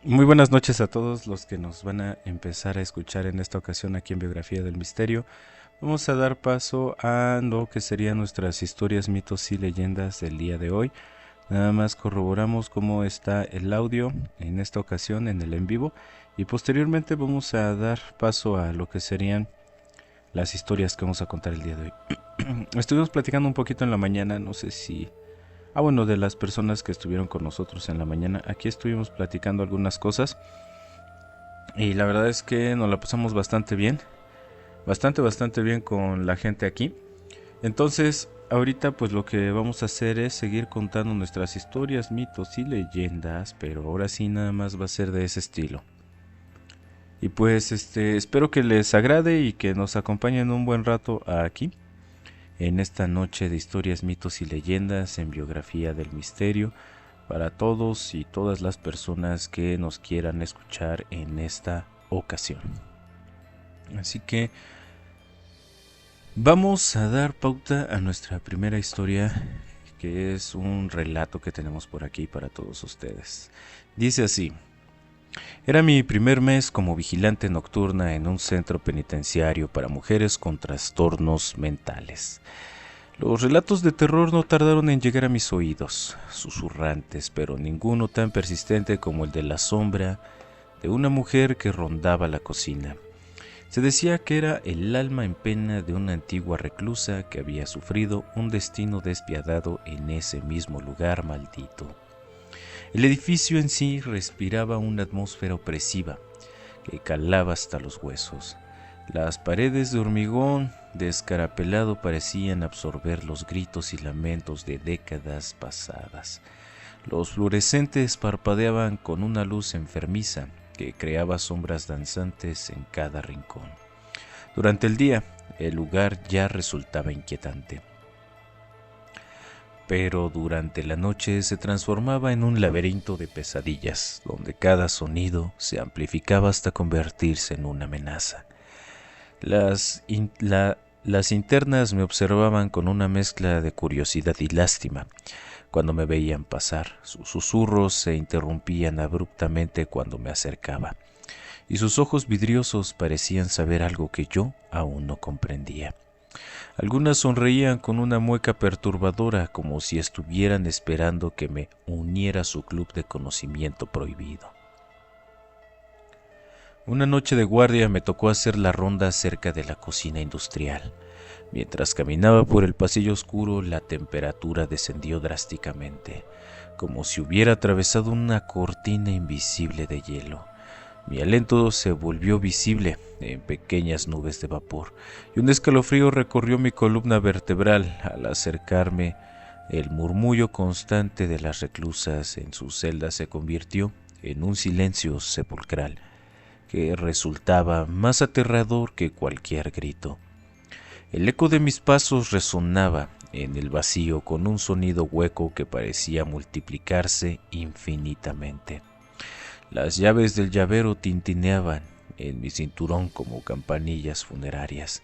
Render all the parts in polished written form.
Muy buenas noches a todos los que nos van a empezar a escuchar en esta ocasión aquí en Biografía del Misterio. Vamos a dar paso a lo que serían nuestras historias, mitos y leyendas del día de hoy. Nada más corroboramos cómo está el audio en esta ocasión en el en vivo y posteriormente vamos a dar paso a lo que serían las historias que vamos a contar el día de hoy. Estuvimos platicando un poquito en la mañana, no sé si... bueno, de las personas que estuvieron con nosotros en la mañana, aquí estuvimos platicando algunas cosas y la verdad es que nos la pasamos bastante bien, bastante bien con la gente aquí. Entonces, ahorita pues lo que vamos a hacer es seguir contando nuestras historias, mitos y leyendas, pero ahora sí nada más va a ser de ese estilo. Y pues espero que les agrade y que nos acompañen un buen rato aquí en esta noche de historias, mitos y leyendas en Biografía del Misterio para todos y todas las personas que nos quieran escuchar en esta ocasión. Así que vamos a dar pauta a nuestra primera historia, que es un relato que tenemos por aquí para todos ustedes. Dice así: era mi primer mes como vigilante nocturna en un centro penitenciario para mujeres con trastornos mentales. Los relatos de terror no tardaron en llegar a mis oídos, susurrantes, pero ninguno tan persistente como el de la sombra de una mujer que rondaba la cocina. Se decía que era el alma en pena de una antigua reclusa que había sufrido un destino despiadado en ese mismo lugar maldito. El edificio en sí respiraba una atmósfera opresiva que calaba hasta los huesos. Las paredes de hormigón descarapelado parecían absorber los gritos y lamentos de décadas pasadas. Los fluorescentes parpadeaban con una luz enfermiza que creaba sombras danzantes en cada rincón. Durante el día, el lugar ya resultaba inquietante, pero durante la noche se transformaba en un laberinto de pesadillas, donde cada sonido se amplificaba hasta convertirse en una amenaza. Las internas me observaban con una mezcla de curiosidad y lástima cuando me veían pasar. Sus susurros se interrumpían abruptamente cuando me acercaba, y sus ojos vidriosos parecían saber algo que yo aún no comprendía. Algunas sonreían con una mueca perturbadora, como si estuvieran esperando que me uniera a su club de conocimiento prohibido. Una noche de guardia me tocó hacer la ronda cerca de la cocina industrial. Mientras caminaba por el pasillo oscuro, la temperatura descendió drásticamente, como si hubiera atravesado una cortina invisible de hielo. Mi aliento se volvió visible en pequeñas nubes de vapor, y un escalofrío recorrió mi columna vertebral al acercarme. El murmullo constante de las reclusas en sus celdas se convirtió en un silencio sepulcral que resultaba más aterrador que cualquier grito. El eco de mis pasos resonaba en el vacío con un sonido hueco que parecía multiplicarse infinitamente. Las llaves del llavero tintineaban en mi cinturón como campanillas funerarias,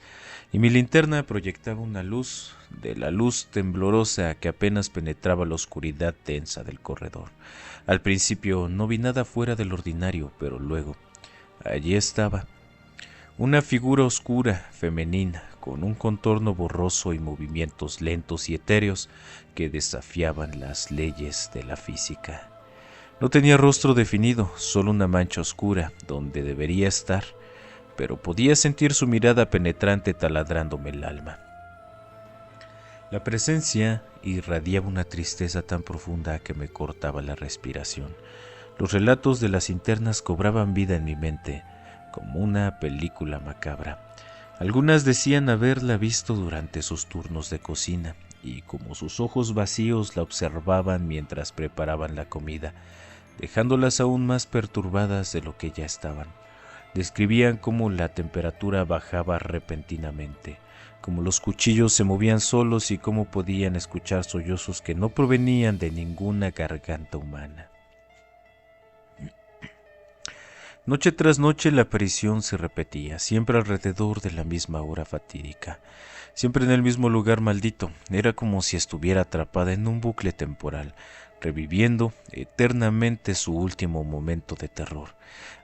y mi linterna proyectaba una luz de la luz temblorosa que apenas penetraba la oscuridad densa del corredor. Al principio no vi nada fuera del ordinario, pero luego allí estaba, una figura oscura, femenina, con un contorno borroso y movimientos lentos y etéreos que desafiaban las leyes de la física. No tenía rostro definido, solo una mancha oscura donde debería estar, pero podía sentir su mirada penetrante taladrándome el alma. La presencia irradiaba una tristeza tan profunda que me cortaba la respiración. Los relatos de las internas cobraban vida en mi mente, como una película macabra. Algunas decían haberla visto durante sus turnos de cocina, y como sus ojos vacíos la observaban mientras preparaban la comida, dejándolas aún más perturbadas de lo que ya estaban. Describían cómo la temperatura bajaba repentinamente, cómo los cuchillos se movían solos y cómo podían escuchar sollozos que no provenían de ninguna garganta humana. Noche tras noche la aparición se repetía, siempre alrededor de la misma hora fatídica, siempre en el mismo lugar maldito. Era como si estuviera atrapada en un bucle temporal, reviviendo eternamente su último momento de terror.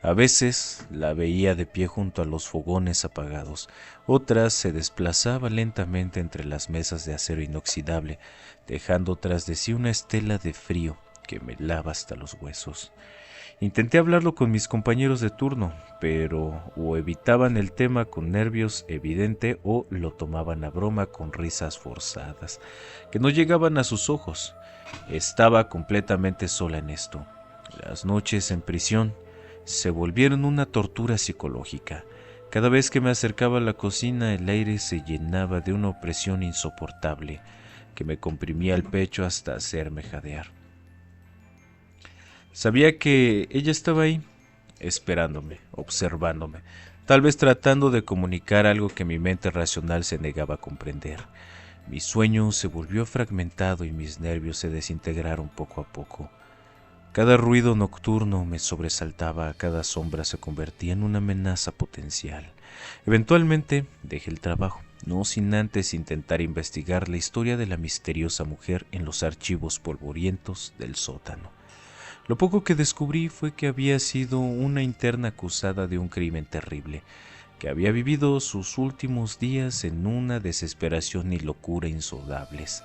A veces la veía de pie junto a los fogones apagados, otras se desplazaba lentamente entre las mesas de acero inoxidable, dejando tras de sí una estela de frío que me helaba hasta los huesos. Intenté hablarlo con mis compañeros de turno, pero o evitaban el tema con nervios evidente o lo tomaban a broma con risas forzadas, que no llegaban a sus ojos. Estaba completamente sola en esto. Las noches en prisión se volvieron una tortura psicológica. Cada vez que me acercaba a la cocina, el aire se llenaba de una opresión insoportable que me comprimía el pecho hasta hacerme jadear. Sabía que ella estaba ahí, esperándome, observándome, tal vez tratando de comunicar algo que mi mente racional se negaba a comprender. Mi sueño se volvió fragmentado y mis nervios se desintegraron poco a poco. Cada ruido nocturno me sobresaltaba, cada sombra se convertía en una amenaza potencial. Eventualmente dejé el trabajo, no sin antes intentar investigar la historia de la misteriosa mujer en los archivos polvorientos del sótano. Lo poco que descubrí fue que había sido una interna acusada de un crimen terrible, que había vivido sus últimos días en una desesperación y locura insondables,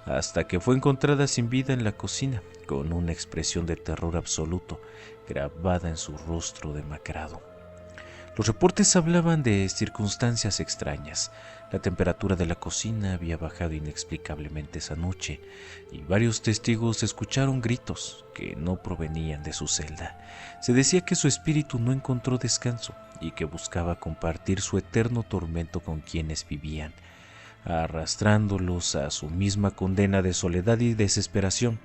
hasta que fue encontrada sin vida en la cocina, con una expresión de terror absoluto grabada en su rostro demacrado. Los reportes hablaban de circunstancias extrañas. La temperatura de la cocina había bajado inexplicablemente esa noche y varios testigos escucharon gritos que no provenían de su celda. Se decía que su espíritu no encontró descanso y que buscaba compartir su eterno tormento con quienes vivían, arrastrándolos a su misma condena de soledad y desesperación.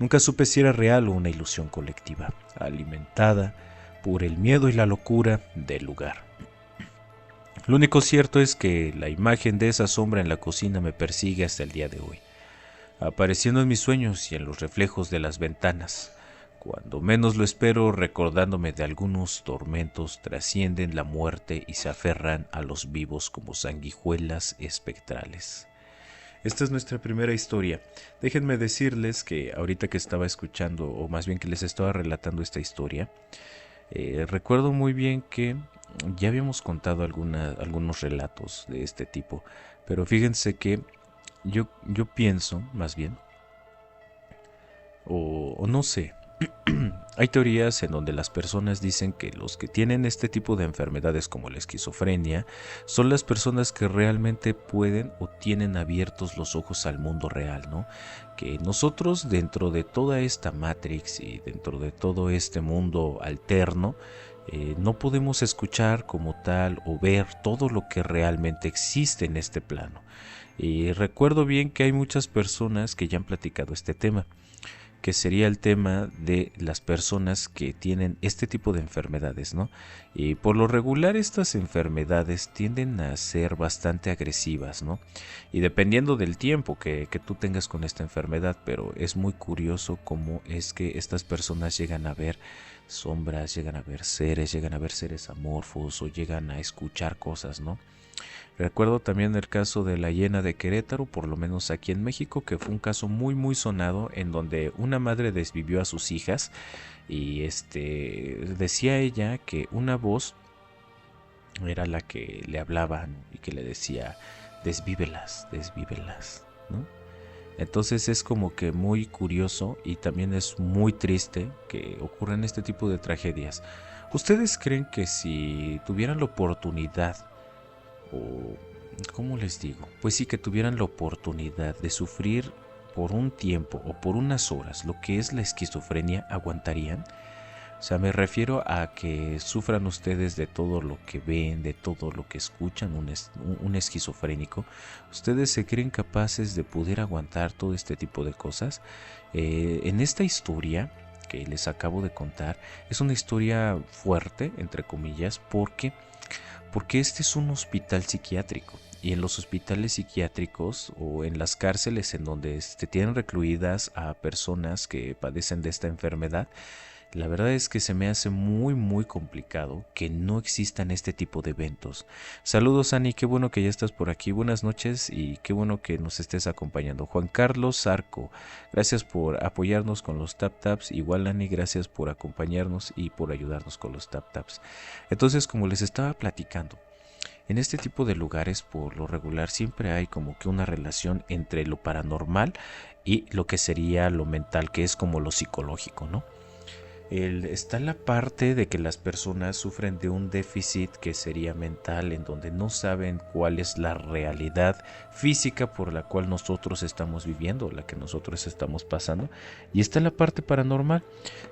Nunca supe si era real o una ilusión colectiva, alimentada por el miedo y la locura del lugar. Lo único cierto es que la imagen de esa sombra en la cocina me persigue hasta el día de hoy, apareciendo en mis sueños y en los reflejos de las ventanas. Cuando menos lo espero, recordándome de algunos tormentos, trascienden la muerte y se aferran a los vivos como sanguijuelas espectrales. Esta es nuestra primera historia. Déjenme decirles que ahorita que estaba escuchando, o más bien que les estaba relatando esta historia, recuerdo muy bien que ya habíamos contado algunos relatos de este tipo, pero fíjense que yo pienso, más bien, o no sé, hay teorías en donde las personas dicen que los que tienen este tipo de enfermedades como la esquizofrenia son las personas que realmente pueden o tienen abiertos los ojos al mundo real, ¿no? Que nosotros dentro de toda esta Matrix y dentro de todo este mundo alterno no podemos escuchar como tal o ver todo lo que realmente existe en este plano. Y recuerdo bien que hay muchas personas que ya han platicado este tema, que sería el tema de las personas que tienen este tipo de enfermedades, ¿no? Y por lo regular estas enfermedades tienden a ser bastante agresivas, ¿no? Y dependiendo del tiempo que tú tengas con esta enfermedad, pero es muy curioso cómo es que estas personas llegan a ver sombras, llegan a ver seres amorfos o llegan a escuchar cosas, ¿no? Recuerdo también el caso de la hiena de Querétaro, por lo menos aquí en México, que fue un caso muy muy sonado en donde una madre desvivió a sus hijas y decía ella que una voz era la que le hablaba y que le decía desvívelas, desvívelas, ¿no? Entonces es como que muy curioso y también es muy triste que ocurran este tipo de tragedias. ¿Ustedes creen que si tuvieran la oportunidad o, ¿cómo les digo? Pues sí, que tuvieran la oportunidad de sufrir por un tiempo o por unas horas lo que es la esquizofrenia, aguantarían? O sea, me refiero a que sufran ustedes de todo lo que ven, de todo lo que escuchan, un esquizofrénico. ¿Ustedes se creen capaces de poder aguantar todo este tipo de cosas? En esta historia que les acabo de contar, es una historia fuerte, entre comillas, porque este es un hospital psiquiátrico. Y en los hospitales psiquiátricos o en las cárceles en donde tienen recluidas a personas que padecen de esta enfermedad, La verdad es que se me hace muy complicado que no existan este tipo de eventos. Saludos, Ani, qué bueno que ya estás por aquí. Buenas noches y qué bueno que nos estés acompañando. Juan Carlos Zarco, gracias por apoyarnos con los tap taps. Igual, Ani, gracias por acompañarnos y por ayudarnos con los tap taps. Entonces, como les estaba platicando, en este tipo de lugares, por lo regular, siempre hay como que una relación entre lo paranormal y lo que sería lo mental, que es como lo psicológico, ¿no? Está la parte de que las personas sufren de un déficit que sería mental, en donde no saben cuál es la realidad física por la cual nosotros estamos viviendo, la que nosotros estamos pasando. Y está la parte paranormal,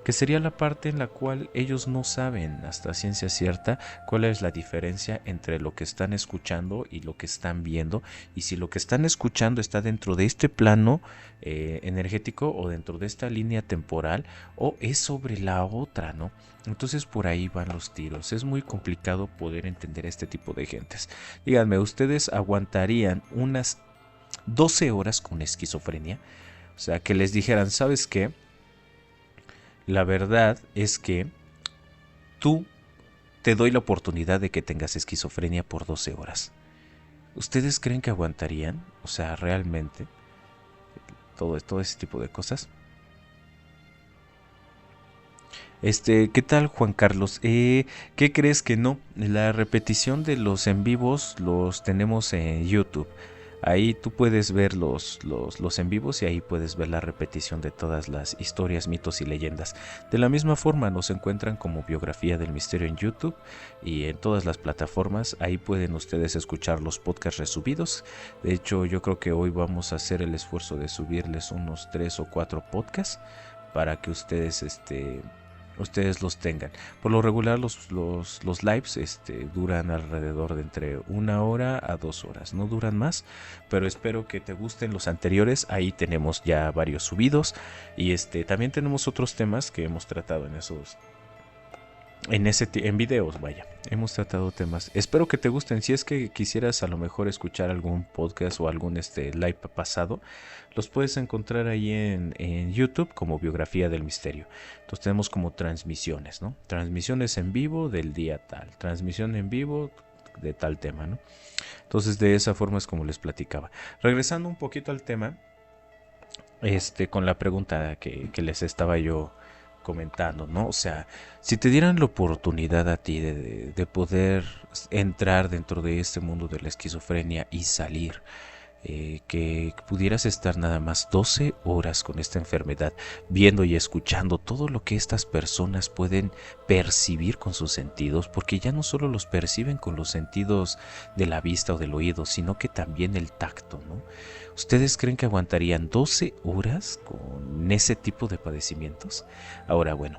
que sería la parte en la cual ellos no saben hasta ciencia cierta cuál es la diferencia entre lo que están escuchando y lo que están viendo, y si lo que están escuchando está dentro de este plano energético o dentro de esta línea temporal o es sobre la otra, ¿no? Entonces por ahí van los tiros. Es muy complicado poder entender este tipo de gentes. Díganme, ¿ustedes aguantarían unas 12 horas con esquizofrenia? O sea, que les dijeran, ¿sabes qué? La verdad es que tú te doy la oportunidad de que tengas esquizofrenia por 12 horas. ¿Ustedes creen que aguantarían? O sea, realmente todo ese tipo de cosas. ¿Qué tal, Juan Carlos? ¿Qué crees que no? La repetición de los en vivos los tenemos en YouTube. Ahí tú puedes ver los en vivos y ahí puedes ver la repetición de todas las historias, mitos y leyendas. De la misma forma nos encuentran como Biografía del Misterio en YouTube y en todas las plataformas. Ahí pueden ustedes escuchar los podcasts resubidos. De hecho, yo creo que hoy vamos a hacer el esfuerzo de subirles unos 3 o 4 podcasts para que ustedes los tengan. Por lo regular los lives duran alrededor de entre 1 hora a 2 horas, no duran más, pero espero que te gusten los anteriores. Ahí tenemos ya varios subidos y también tenemos otros temas que hemos tratado en videos, vaya. Hemos tratado temas. Espero que te gusten. Si es que quisieras a lo mejor escuchar algún podcast o algún live pasado, los puedes encontrar ahí en YouTube como Biografía del Misterio. Entonces tenemos como transmisiones, ¿no? Transmisiones en vivo del día tal. Transmisión en vivo de tal tema, ¿no? Entonces de esa forma es como les platicaba. Regresando un poquito al tema, con la pregunta que les estaba yo comentando, ¿no? O sea, si te dieran la oportunidad a ti de poder entrar dentro de este mundo de la esquizofrenia y salir, que pudieras estar nada más 12 horas con esta enfermedad, viendo y escuchando todo lo que estas personas pueden percibir con sus sentidos, porque ya no solo los perciben con los sentidos de la vista o del oído, sino que también el tacto, ¿no? ¿Ustedes creen que aguantarían 12 horas con ese tipo de padecimientos? Ahora, bueno,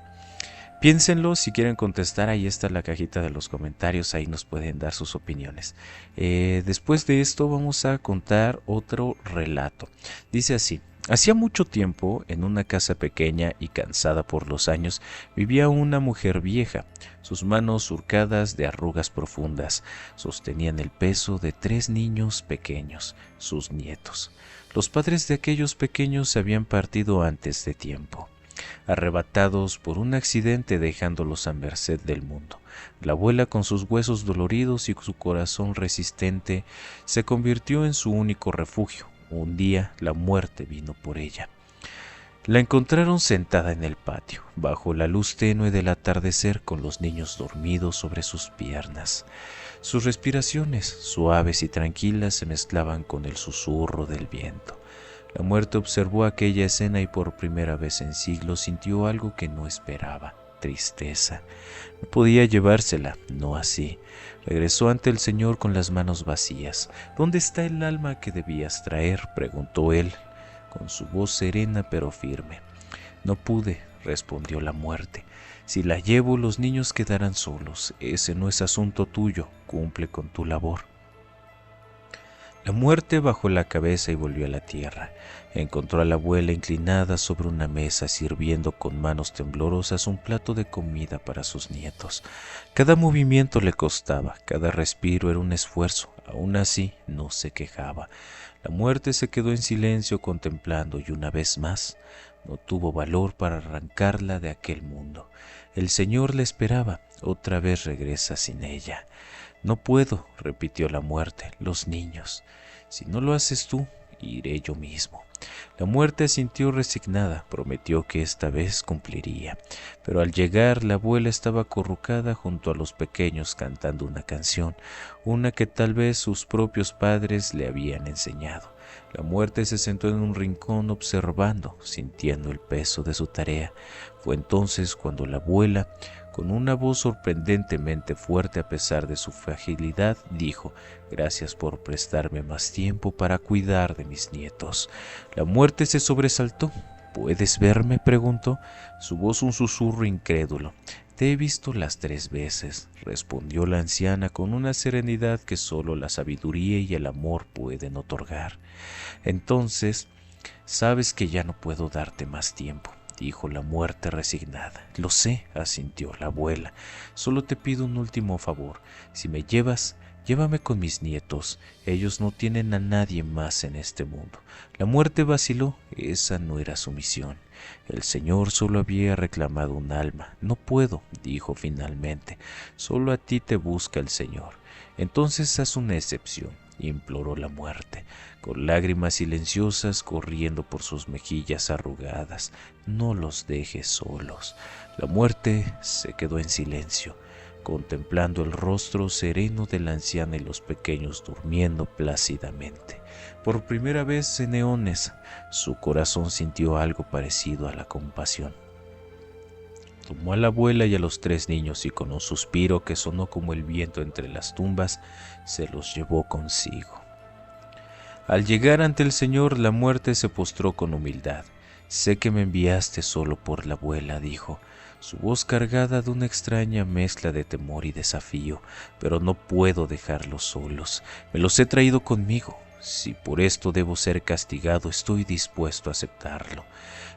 piénsenlo, si quieren contestar, ahí está la cajita de los comentarios, ahí nos pueden dar sus opiniones. Después de esto vamos a contar otro relato. Dice así: hacía mucho tiempo, en una casa pequeña y cansada por los años, vivía una mujer vieja. Sus manos surcadas de arrugas profundas sostenían el peso de 3 niños pequeños, sus nietos. Los padres de aquellos pequeños se habían partido antes de tiempo, arrebatados por un accidente, dejándolos a merced del mundo. La abuela, con sus huesos doloridos y su corazón resistente, se convirtió en su único refugio. Un día la muerte vino por ella. La encontraron sentada en el patio, bajo la luz tenue del atardecer, con los niños dormidos sobre sus piernas. Sus respiraciones, suaves y tranquilas, se mezclaban con el susurro del viento. La muerte observó aquella escena y por primera vez en siglos sintió algo que no esperaba: tristeza. No podía llevársela, no así. Regresó ante el Señor con las manos vacías. ¿Dónde está el alma que debías traer?, preguntó él, con su voz serena pero firme. No pude, respondió la muerte. Si la llevo, los niños quedarán solos. Ese no es asunto tuyo, cumple con tu labor. La muerte bajó la cabeza y volvió a la tierra. Encontró a la abuela inclinada sobre una mesa, sirviendo con manos temblorosas un plato de comida para sus nietos. Cada movimiento le costaba, cada respiro era un esfuerzo. Aún así, no se quejaba. La muerte se quedó en silencio contemplando, y una vez más no tuvo valor para arrancarla de aquel mundo. El Señor la esperaba, otra vez regresa sin ella. No puedo, repitió la muerte, los niños. Si no lo haces tú, iré yo mismo. La muerte asintió resignada, prometió que esta vez cumpliría. Pero al llegar, la abuela estaba acurrucada junto a los pequeños cantando una canción, una que tal vez sus propios padres le habían enseñado. La muerte se sentó en un rincón observando, sintiendo el peso de su tarea. Fue entonces cuando la abuela, con una voz sorprendentemente fuerte a pesar de su fragilidad, dijo: «Gracias por prestarme más tiempo para cuidar de mis nietos». La muerte se sobresaltó. «¿Puedes verme?», preguntó, su voz un susurro incrédulo. «Te he visto las 3 veces», respondió la anciana con una serenidad que solo la sabiduría y el amor pueden otorgar. «Entonces, sabes que ya no puedo darte más tiempo», dijo la muerte resignada. «Lo sé», asintió la abuela. «Solo te pido un último favor. Si me llevas, llévame con mis nietos. Ellos no tienen a nadie más en este mundo». La muerte vaciló. Esa no era su misión. El Señor solo había reclamado un alma. «No puedo», dijo finalmente. «Solo a ti te busca el Señor». «Entonces haz una excepción», imploró la muerte, con lágrimas silenciosas corriendo por sus mejillas arrugadas. «No los dejes solos». La muerte se quedó en silencio, contemplando el rostro sereno de la anciana y los pequeños durmiendo plácidamente. Por primera vez en eones, su corazón sintió algo parecido a la compasión. Tomó a la abuela y a los 3 niños y con un suspiro que sonó como el viento entre las tumbas, se los llevó consigo. Al llegar ante el Señor, la muerte se postró con humildad. «Sé que me enviaste solo por la abuela», dijo, su voz cargada de una extraña mezcla de temor y desafío, «pero no puedo dejarlos solos. Me los he traído conmigo. Si por esto debo ser castigado, estoy dispuesto a aceptarlo».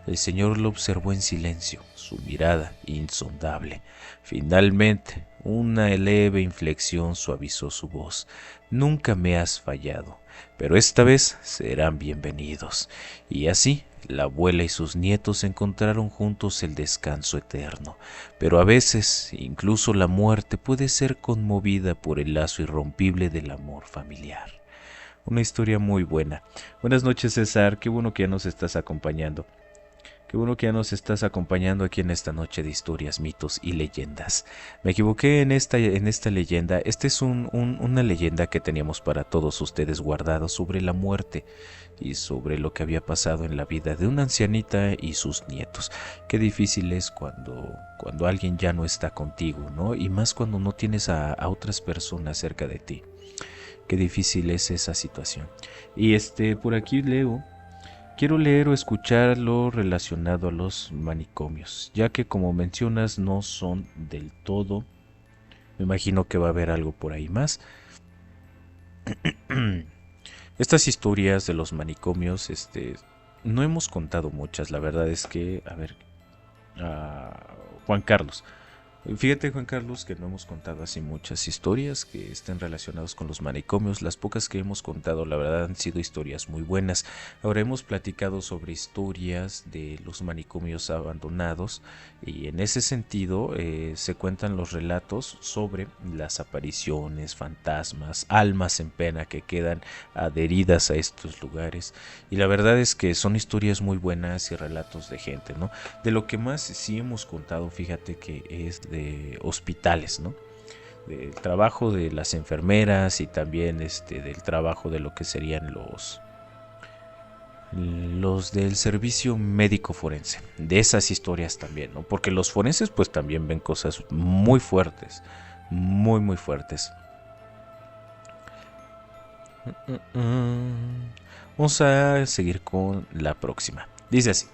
El Señor lo observó en silencio, su mirada insondable. Finalmente, una leve inflexión suavizó su voz. «Nunca me has fallado, pero esta vez serán bienvenidos». Y así, la abuela y sus nietos encontraron juntos el descanso eterno. Pero a veces, incluso la muerte puede ser conmovida por el lazo irrompible del amor familiar. Una historia muy buena. Buenas noches, César. Qué bueno que ya nos estás acompañando. Qué bueno que ya nos estás acompañando aquí en esta noche de historias, mitos y leyendas. Me equivoqué en esta leyenda. Esta es una leyenda que teníamos para todos ustedes guardada sobre la muerte y sobre lo que había pasado en la vida de una ancianita y sus nietos. Qué difícil es cuando alguien ya no está contigo, ¿no? Y más cuando no tienes a otras personas cerca de ti. Qué difícil es esa situación. Y por aquí quiero leer o escuchar lo relacionado a los manicomios, ya que como mencionas no son del todo. Me imagino que va a haber algo por ahí más. Estas historias de los manicomios, no hemos contado muchas. La verdad es que, a ver, Juan Carlos. Fíjate, Juan Carlos, que no hemos contado así muchas historias que estén relacionadas con los manicomios. Las pocas que hemos contado, la verdad, han sido historias muy buenas. Ahora hemos platicado sobre historias de los manicomios abandonados y en ese sentido se cuentan los relatos sobre las apariciones, fantasmas, almas en pena que quedan adheridas a estos lugares. Y la verdad es que son historias muy buenas y relatos de gente, ¿no? De lo que más sí hemos contado, fíjate que es de hospitales, ¿no? Del trabajo de las enfermeras y también del trabajo de lo que serían los del servicio médico forense, de esas historias también, ¿no? Porque los forenses pues también ven cosas muy fuertes, muy muy fuertes. Vamos a seguir con la próxima. Dice así.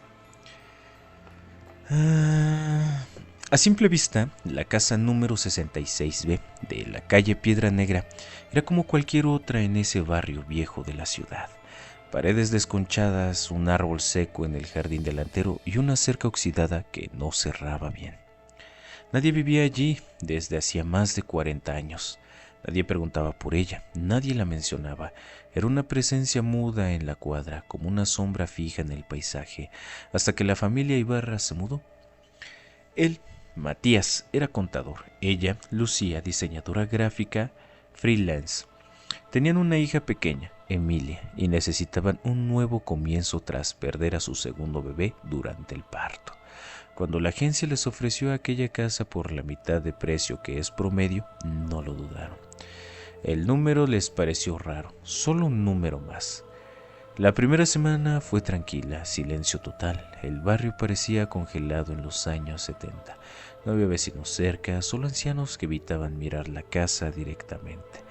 A simple vista, la casa número 66B de la calle Piedra Negra era como cualquier otra en ese barrio viejo de la ciudad. Paredes desconchadas, un árbol seco en el jardín delantero y una cerca oxidada que no cerraba bien. Nadie vivía allí desde hacía más de 40 años. Nadie preguntaba por ella, nadie la mencionaba. Era una presencia muda en la cuadra, como una sombra fija en el paisaje, hasta que la familia Ibarra se mudó. Él Matías era contador, ella, Lucía, diseñadora gráfica freelance. Tenían una hija pequeña, Emilia, y necesitaban un nuevo comienzo tras perder a su segundo bebé durante el parto. Cuando la agencia les ofreció aquella casa por la mitad de precio que es promedio, no lo dudaron. El número les pareció raro, solo un número más. La primera semana fue tranquila, silencio total. El barrio parecía congelado en los años 70. No había vecinos cerca, solo ancianos que evitaban mirar la casa directamente.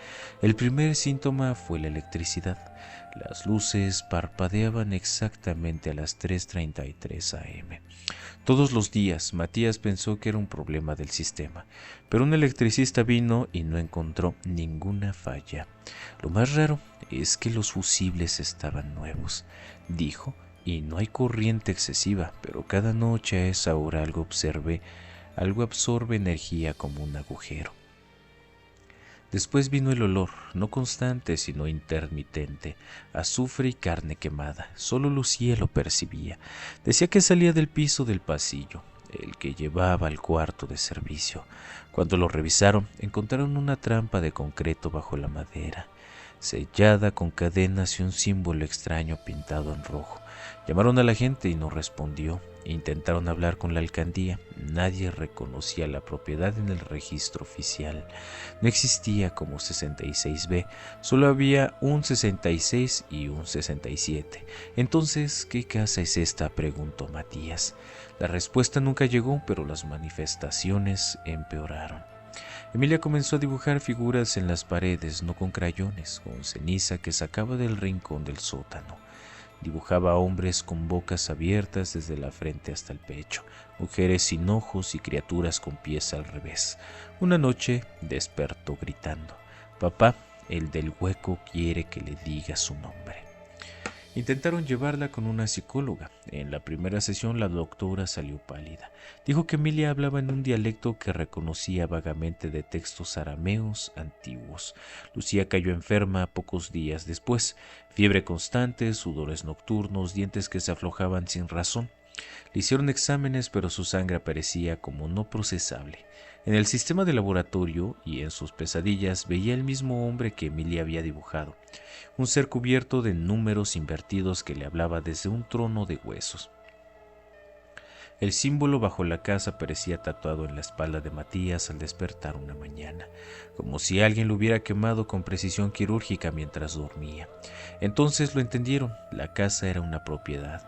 El primer síntoma fue la electricidad. Las luces parpadeaban exactamente a las 3:33 am. Todos los días Matías pensó que era un problema del sistema, pero un electricista vino y no encontró ninguna falla. Lo más raro es que los fusibles estaban nuevos, dijo, y no hay corriente excesiva, pero cada noche a esa hora algo absorbe energía como un agujero. Después vino el olor, no constante sino intermitente, azufre y carne quemada. Solo Lucía lo percibía. Decía que salía del piso del pasillo, el que llevaba al cuarto de servicio. Cuando lo revisaron, encontraron una trampa de concreto bajo la madera, sellada con cadenas y un símbolo extraño pintado en rojo. Llamaron a la gente y no respondió. Intentaron hablar con la alcaldía. Nadie reconocía la propiedad en el registro oficial. No existía como 66B, solo había un 66 y un 67. Entonces, ¿qué casa es esta?, preguntó Matías. La respuesta nunca llegó, pero las manifestaciones empeoraron. Emilia comenzó a dibujar figuras en las paredes, no con crayones, con ceniza que sacaba del rincón del sótano. Dibujaba hombres con bocas abiertas desde la frente hasta el pecho, mujeres sin ojos y criaturas con pies al revés. Una noche despertó gritando: «Papá, el del hueco quiere que le diga su nombre». Intentaron llevarla con una psicóloga. En la primera sesión la doctora salió pálida. Dijo que Emilia hablaba en un dialecto que reconocía vagamente de textos arameos antiguos. Lucía cayó enferma pocos días después. Fiebre constante, sudores nocturnos, dientes que se aflojaban sin razón. Le hicieron exámenes, pero su sangre aparecía como no procesable. En el sistema de laboratorio y en sus pesadillas veía el mismo hombre que Emilia había dibujado, un ser cubierto de números invertidos que le hablaba desde un trono de huesos. El símbolo bajo la casa parecía tatuado en la espalda de Matías al despertar una mañana, como si alguien lo hubiera quemado con precisión quirúrgica mientras dormía. Entonces lo entendieron: la casa era una propiedad.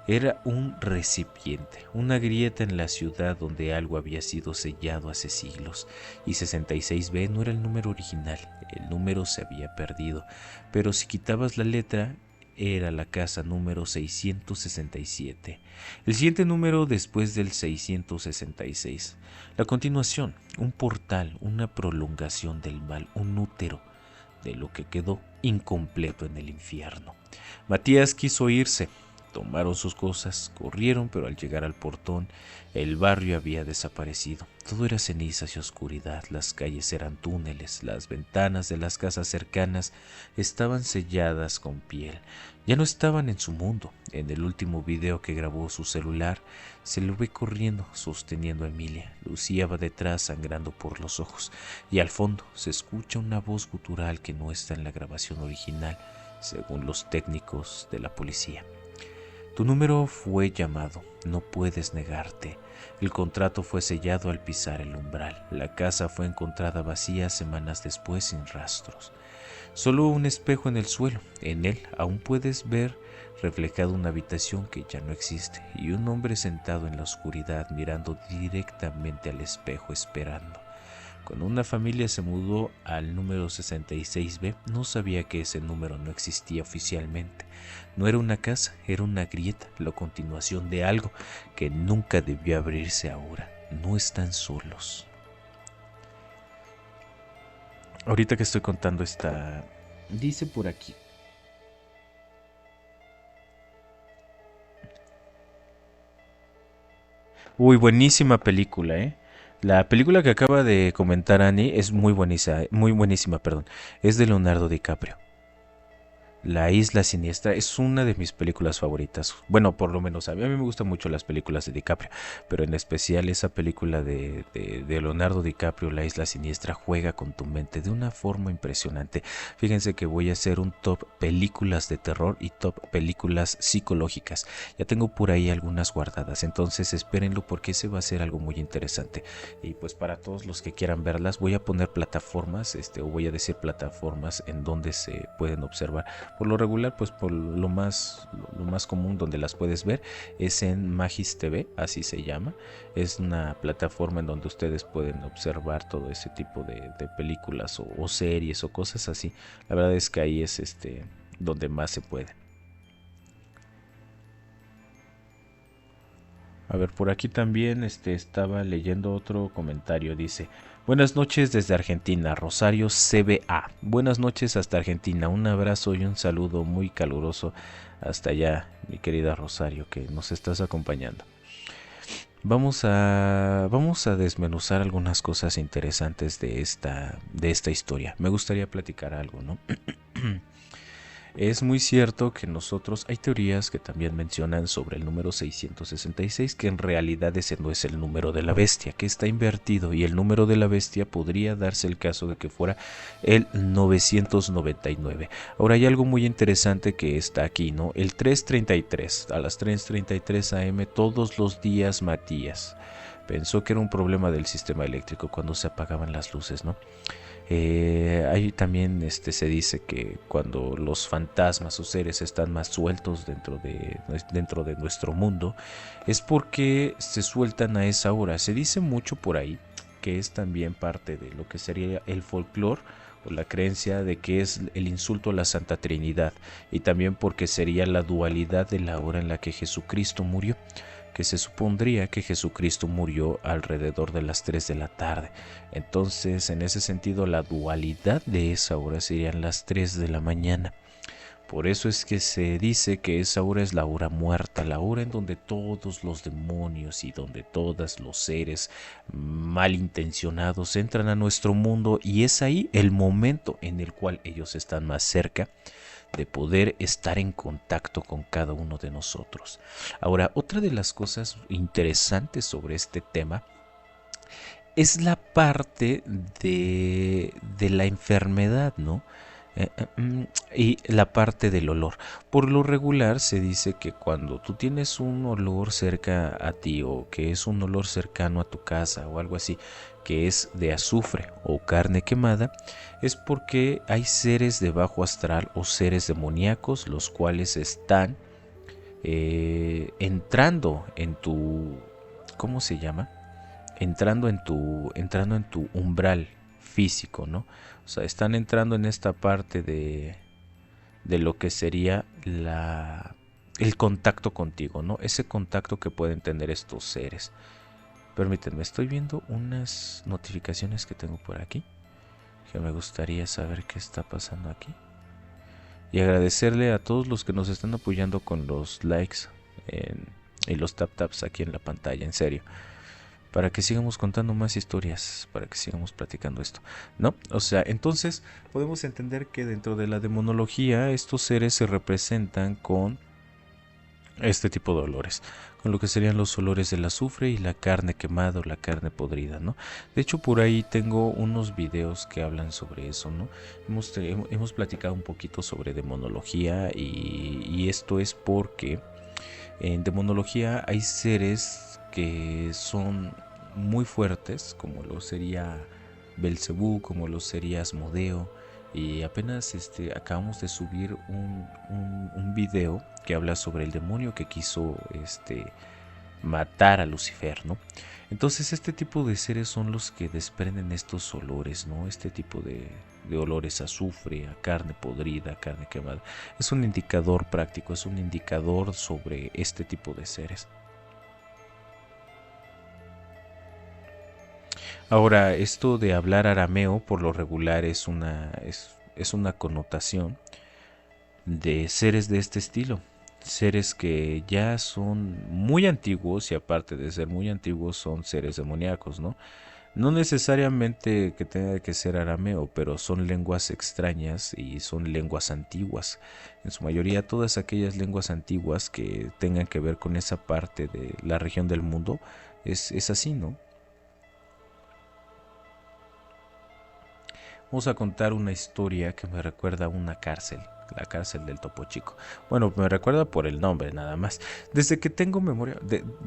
Era un recipiente, una grieta en la ciudad donde algo había sido sellado hace siglos, y 66B no era el número original, el número se había perdido, pero si quitabas la letra, era la casa número 667, el siguiente número después del 666. La continuación, un portal, una prolongación del mal, un útero de lo que quedó incompleto en el infierno. Matías quiso irse. Tomaron sus cosas, corrieron, pero al llegar al portón, el barrio había desaparecido. Todo era cenizas y oscuridad, las calles eran túneles, las ventanas de las casas cercanas estaban selladas con piel. Ya no estaban en su mundo. En el último video que grabó su celular, se lo ve corriendo, sosteniendo a Emilia. Lucía va detrás, sangrando por los ojos, y al fondo se escucha una voz gutural que no está en la grabación original, según los técnicos de la policía. Tu número fue llamado, no puedes negarte. El contrato fue sellado al pisar el umbral. La casa fue encontrada vacía semanas después sin rastros. Solo un espejo en el suelo. En él aún puedes ver reflejado una habitación que ya no existe y un hombre sentado en la oscuridad mirando directamente al espejo esperando. Cuando una familia se mudó al número 66B, no sabía que ese número no existía oficialmente. No era una casa, era una grieta, la continuación de algo que nunca debió abrirse ahora. No están solos. Ahorita que estoy contando esta... Dice por aquí. Uy, buenísima película, ¿eh? La película que acaba de comentar Annie es muy buenísima, perdón. Es de Leonardo DiCaprio. La Isla Siniestra es una de mis películas favoritas. Bueno, por lo menos a mí me gustan mucho las películas de DiCaprio, pero en especial esa película de Leonardo DiCaprio, La Isla Siniestra, juega con tu mente de una forma impresionante. Fíjense que voy a hacer un top películas de terror y top películas psicológicas. Ya tengo por ahí algunas guardadas, entonces espérenlo porque ese va a ser algo muy interesante. Y pues para todos los que quieran verlas, voy a poner plataformas, o voy a decir plataformas en donde se pueden observar. Por lo regular, pues por lo más común donde las puedes ver es en Magis TV, así se llama. Es una plataforma en donde ustedes pueden observar todo ese tipo de películas o series o cosas así. La verdad es que ahí es donde más se puede. A ver, por aquí también estaba leyendo otro comentario. Dice: buenas noches desde Argentina, Rosario CBA. Buenas noches hasta Argentina. Un abrazo y un saludo muy caluroso hasta allá, mi querida Rosario, que nos estás acompañando. Vamos a desmenuzar algunas cosas interesantes de esta historia. Me gustaría platicar algo, ¿no? Es muy cierto que nosotros hay teorías que también mencionan sobre el número 666, que en realidad ese no es el número de la bestia, que está invertido, y el número de la bestia podría darse el caso de que fuera el 999. Ahora hay algo muy interesante que está aquí, ¿no? El 333, a las 3:33 am todos los días Matías pensó que era un problema del sistema eléctrico cuando se apagaban las luces, ¿no? Ahí también se dice que cuando los fantasmas o seres están más sueltos dentro de nuestro mundo es porque se sueltan a esa hora. Se dice mucho por ahí que es también parte de lo que sería el folclore o la creencia de que es el insulto a la Santa Trinidad, y también porque sería la dualidad de la hora en la que Jesucristo murió, que se supondría que Jesucristo murió alrededor de las 3 de la tarde. Entonces, en ese sentido, la dualidad de esa hora serían las 3 de la mañana. Por eso es que se dice que esa hora es la hora muerta, la hora en donde todos los demonios y donde todos los seres malintencionados entran a nuestro mundo, y es ahí el momento en el cual ellos están más cerca de poder estar en contacto con cada uno de nosotros. Ahora, otra de las cosas interesantes sobre este tema es la parte de la enfermedad, ¿no? Y la parte del olor. Por lo regular se dice que cuando tú tienes un olor cerca a ti, o que es un olor cercano a tu casa o algo así, que es de azufre o carne quemada, es porque hay seres de bajo astral o seres demoníacos los cuales están entrando en tu, ¿cómo se llama? Entrando en tu umbral físico, ¿no? O sea, están entrando en esta parte de lo que sería el contacto contigo, ¿no? Ese contacto que pueden tener estos seres. Permítanme, estoy viendo unas notificaciones que tengo por aquí, que me gustaría saber qué está pasando aquí. Y agradecerle a todos los que nos están apoyando con los likes y los tap-taps aquí en la pantalla, en serio, para que sigamos contando más historias, para que sigamos platicando esto, ¿no? O sea, entonces podemos entender que dentro de la demonología estos seres se representan con este tipo de olores, con lo que serían los olores del azufre y la carne quemada o la carne podrida, ¿no? De hecho, por ahí tengo unos videos que hablan sobre eso, ¿no? Hemos platicado un poquito sobre demonología, y esto es porque en demonología hay seres que son muy fuertes, como lo sería Belcebú, como lo sería Asmodeo, y apenas acabamos de subir un video que habla sobre el demonio que quiso matar a Lucifer, ¿no? Entonces este tipo de seres son los que desprenden estos olores, ¿no? Este tipo de olores a azufre, a carne podrida, a carne quemada. Es un indicador práctico, es un indicador sobre este tipo de seres. Ahora, esto de hablar arameo por lo regular es una connotación de seres de este estilo. Seres que ya son muy antiguos, y aparte de ser muy antiguos son seres demoníacos, ¿no? No necesariamente que tenga que ser arameo, pero son lenguas extrañas y son lenguas antiguas. En su mayoría todas aquellas lenguas antiguas que tengan que ver con esa parte de la región del mundo es así, ¿no? Vamos a contar una historia que me recuerda a una cárcel, la cárcel del Topo Chico. Bueno, me recuerda por el nombre nada más. Desde que tengo memoria,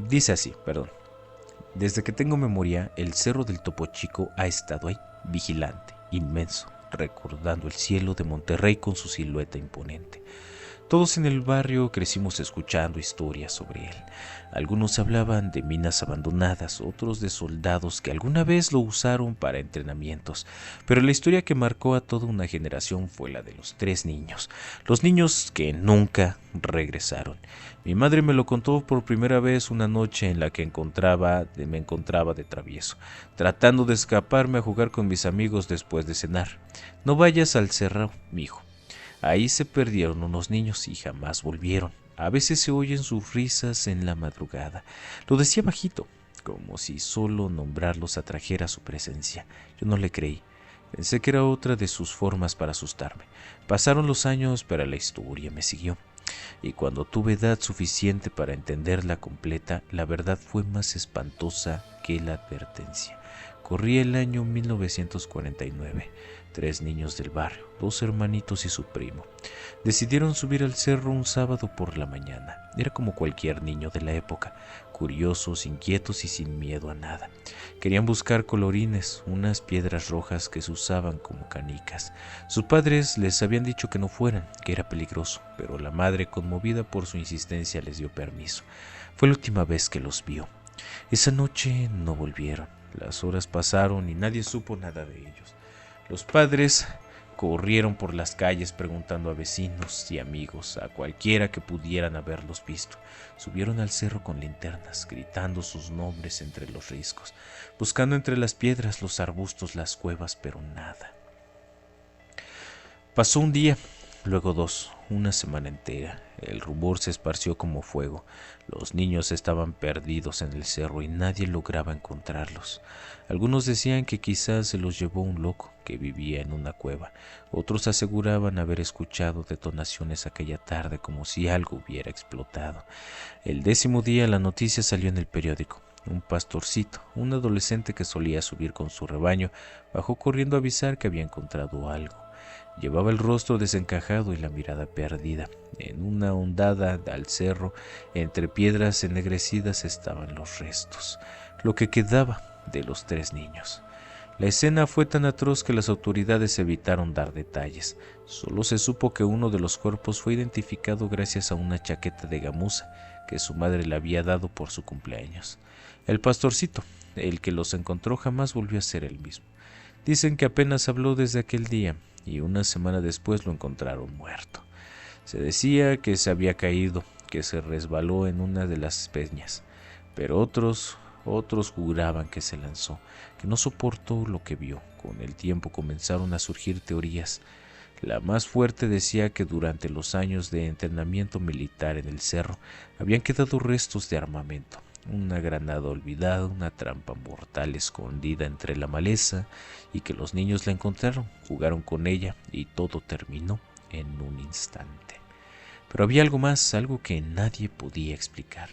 dice así, perdón. Desde que tengo memoria, el cerro del Topo Chico ha estado ahí, vigilante, inmenso, recordando el cielo de Monterrey con su silueta imponente. Todos en el barrio crecimos escuchando historias sobre él. Algunos hablaban de minas abandonadas, otros de soldados que alguna vez lo usaron para entrenamientos. Pero la historia que marcó a toda una generación fue la de los 3 niños, los niños que nunca regresaron. Mi madre me lo contó por primera vez una noche en la que me encontraba de travieso, tratando de escaparme a jugar con mis amigos después de cenar. No vayas al cerro, mijo. Ahí se perdieron unos niños y jamás volvieron. A veces se oyen sus risas en la madrugada. Lo decía bajito, como si solo nombrarlos atrajera su presencia. Yo no le creí. Pensé que era otra de sus formas para asustarme. Pasaron los años, pero la historia me siguió. Y cuando tuve edad suficiente para entenderla completa, la verdad fue más espantosa que la advertencia. Corría el año 1949. 3 niños del barrio, 2 hermanitos y su primo, decidieron subir al cerro un sábado por la mañana. Era como cualquier niño de la época, curiosos, inquietos y sin miedo a nada. Querían buscar colorines, unas piedras rojas que se usaban como canicas. Sus padres les habían dicho que no fueran, que era peligroso, pero la madre, conmovida por su insistencia, les dio permiso. Fue la última vez que los vio. Esa noche no volvieron. Las horas pasaron y nadie supo nada de ellos. Los padres corrieron por las calles preguntando a vecinos y amigos, a cualquiera que pudieran haberlos visto. Subieron al cerro con linternas, gritando sus nombres entre los riscos, buscando entre las piedras, los arbustos, las cuevas, pero nada. Pasó un día, luego 2, una semana entera. El rumor se esparció como fuego. Los niños estaban perdidos en el cerro y nadie lograba encontrarlos. Algunos decían que quizás se los llevó un loco que vivía en una cueva. Otros aseguraban haber escuchado detonaciones aquella tarde como si algo hubiera explotado. El 10.º día la noticia salió en el periódico. Un pastorcito, un adolescente que solía subir con su rebaño, bajó corriendo a avisar que había encontrado algo. Llevaba el rostro desencajado y la mirada perdida. En una hondada al cerro, entre piedras ennegrecidas, estaban los restos, lo que quedaba de los 3 niños. La escena fue tan atroz que las autoridades evitaron dar detalles. Solo se supo que uno de los cuerpos fue identificado gracias a una chaqueta de gamuza que su madre le había dado por su cumpleaños. El pastorcito, el que los encontró, jamás volvió a ser el mismo. Dicen que apenas habló desde aquel día y una semana después lo encontraron muerto. Se decía que se había caído, que se resbaló en una de las peñas, pero otros juraban que se lanzó, que no soportó lo que vio. Con el tiempo comenzaron a surgir teorías. La más fuerte decía que durante los años de entrenamiento militar en el cerro habían quedado restos de armamento. Una granada olvidada, una trampa mortal escondida entre la maleza, y que los niños la encontraron, jugaron con ella y todo terminó en un instante. Pero había algo más, algo que nadie podía explicar.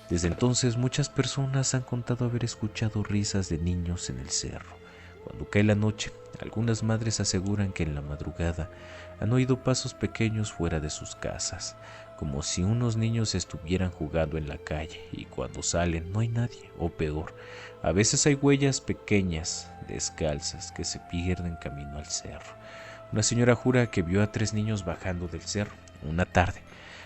Desde entonces muchas personas han contado haber escuchado risas de niños en el cerro. Cuando cae la noche, algunas madres aseguran que en la madrugada han oído pasos pequeños fuera de sus casas, como si unos niños estuvieran jugando en la calle, y cuando salen no hay nadie, o peor, a veces hay huellas pequeñas, descalzas, que se pierden camino al cerro. Una señora jura que vio a 3 niños bajando del cerro una tarde.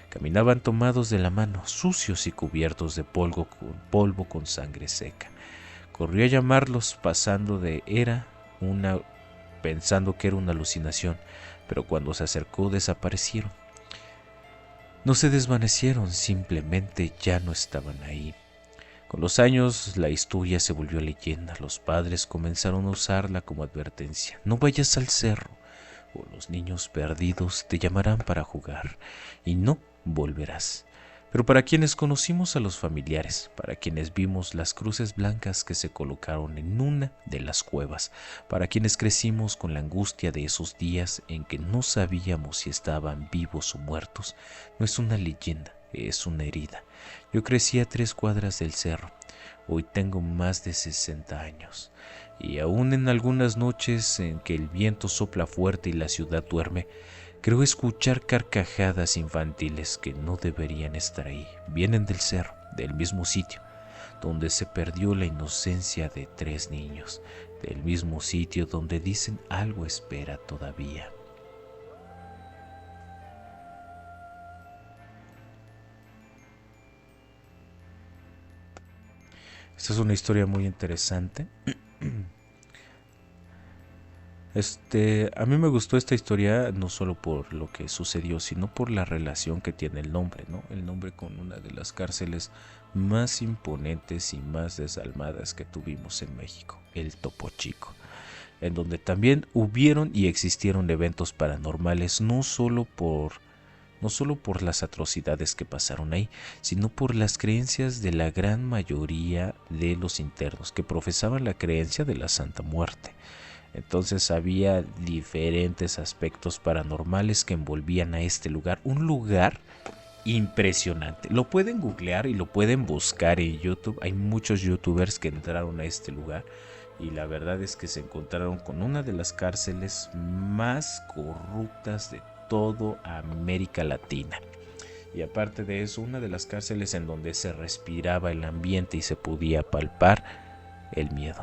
Caminaban tomados de la mano, sucios y cubiertos de polvo con sangre seca. Corrió a llamarlos pensando que era una alucinación, pero cuando se acercó desaparecieron. No se desvanecieron, simplemente ya no estaban ahí. Con los años la historia se volvió leyenda. Los padres comenzaron a usarla como advertencia. No vayas al cerro, o los niños perdidos te llamarán para jugar y no volverás. Pero para quienes conocimos a los familiares, para quienes vimos las cruces blancas que se colocaron en una de las cuevas, para quienes crecimos con la angustia de esos días en que no sabíamos si estaban vivos o muertos, no es una leyenda, es una herida. Yo crecí a 3 cuadras del cerro, hoy tengo más de 60 años, y aún en algunas noches en que el viento sopla fuerte y la ciudad duerme, creo escuchar carcajadas infantiles que no deberían estar ahí. Vienen del cerro, del mismo sitio donde se perdió la inocencia de 3 niños, del mismo sitio donde dicen algo espera todavía. Esta es una historia muy interesante. A mí me gustó esta historia no solo por lo que sucedió, sino por la relación que tiene el nombre, ¿no? El nombre con una de las cárceles más imponentes y más desalmadas que tuvimos en México, el Topo Chico, en donde también hubieron y existieron eventos paranormales, no solo por las atrocidades que pasaron ahí, sino por las creencias de la gran mayoría de los internos que profesaban la creencia de la Santa Muerte. Entonces había diferentes aspectos paranormales que envolvían a este lugar, un lugar impresionante. Lo pueden googlear y lo pueden buscar en YouTube. Hay muchos youtubers que entraron a este lugar y la verdad es que se encontraron con una de las cárceles más corruptas de toda América Latina. Y aparte de eso, una de las cárceles en donde se respiraba el ambiente y se podía palpar el miedo.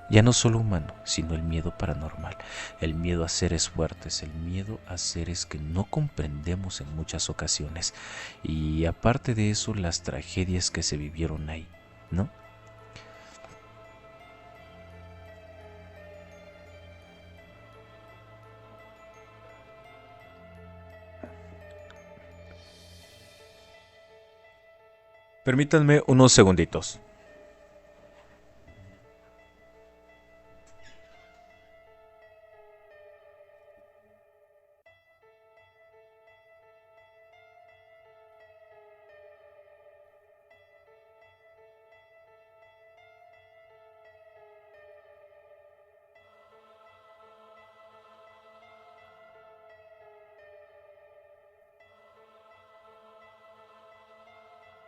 Ya no solo humano, sino el miedo paranormal, el miedo a seres fuertes, el miedo a seres que no comprendemos en muchas ocasiones. Y aparte de eso, las tragedias que se vivieron ahí, ¿no? Permítanme unos segunditos.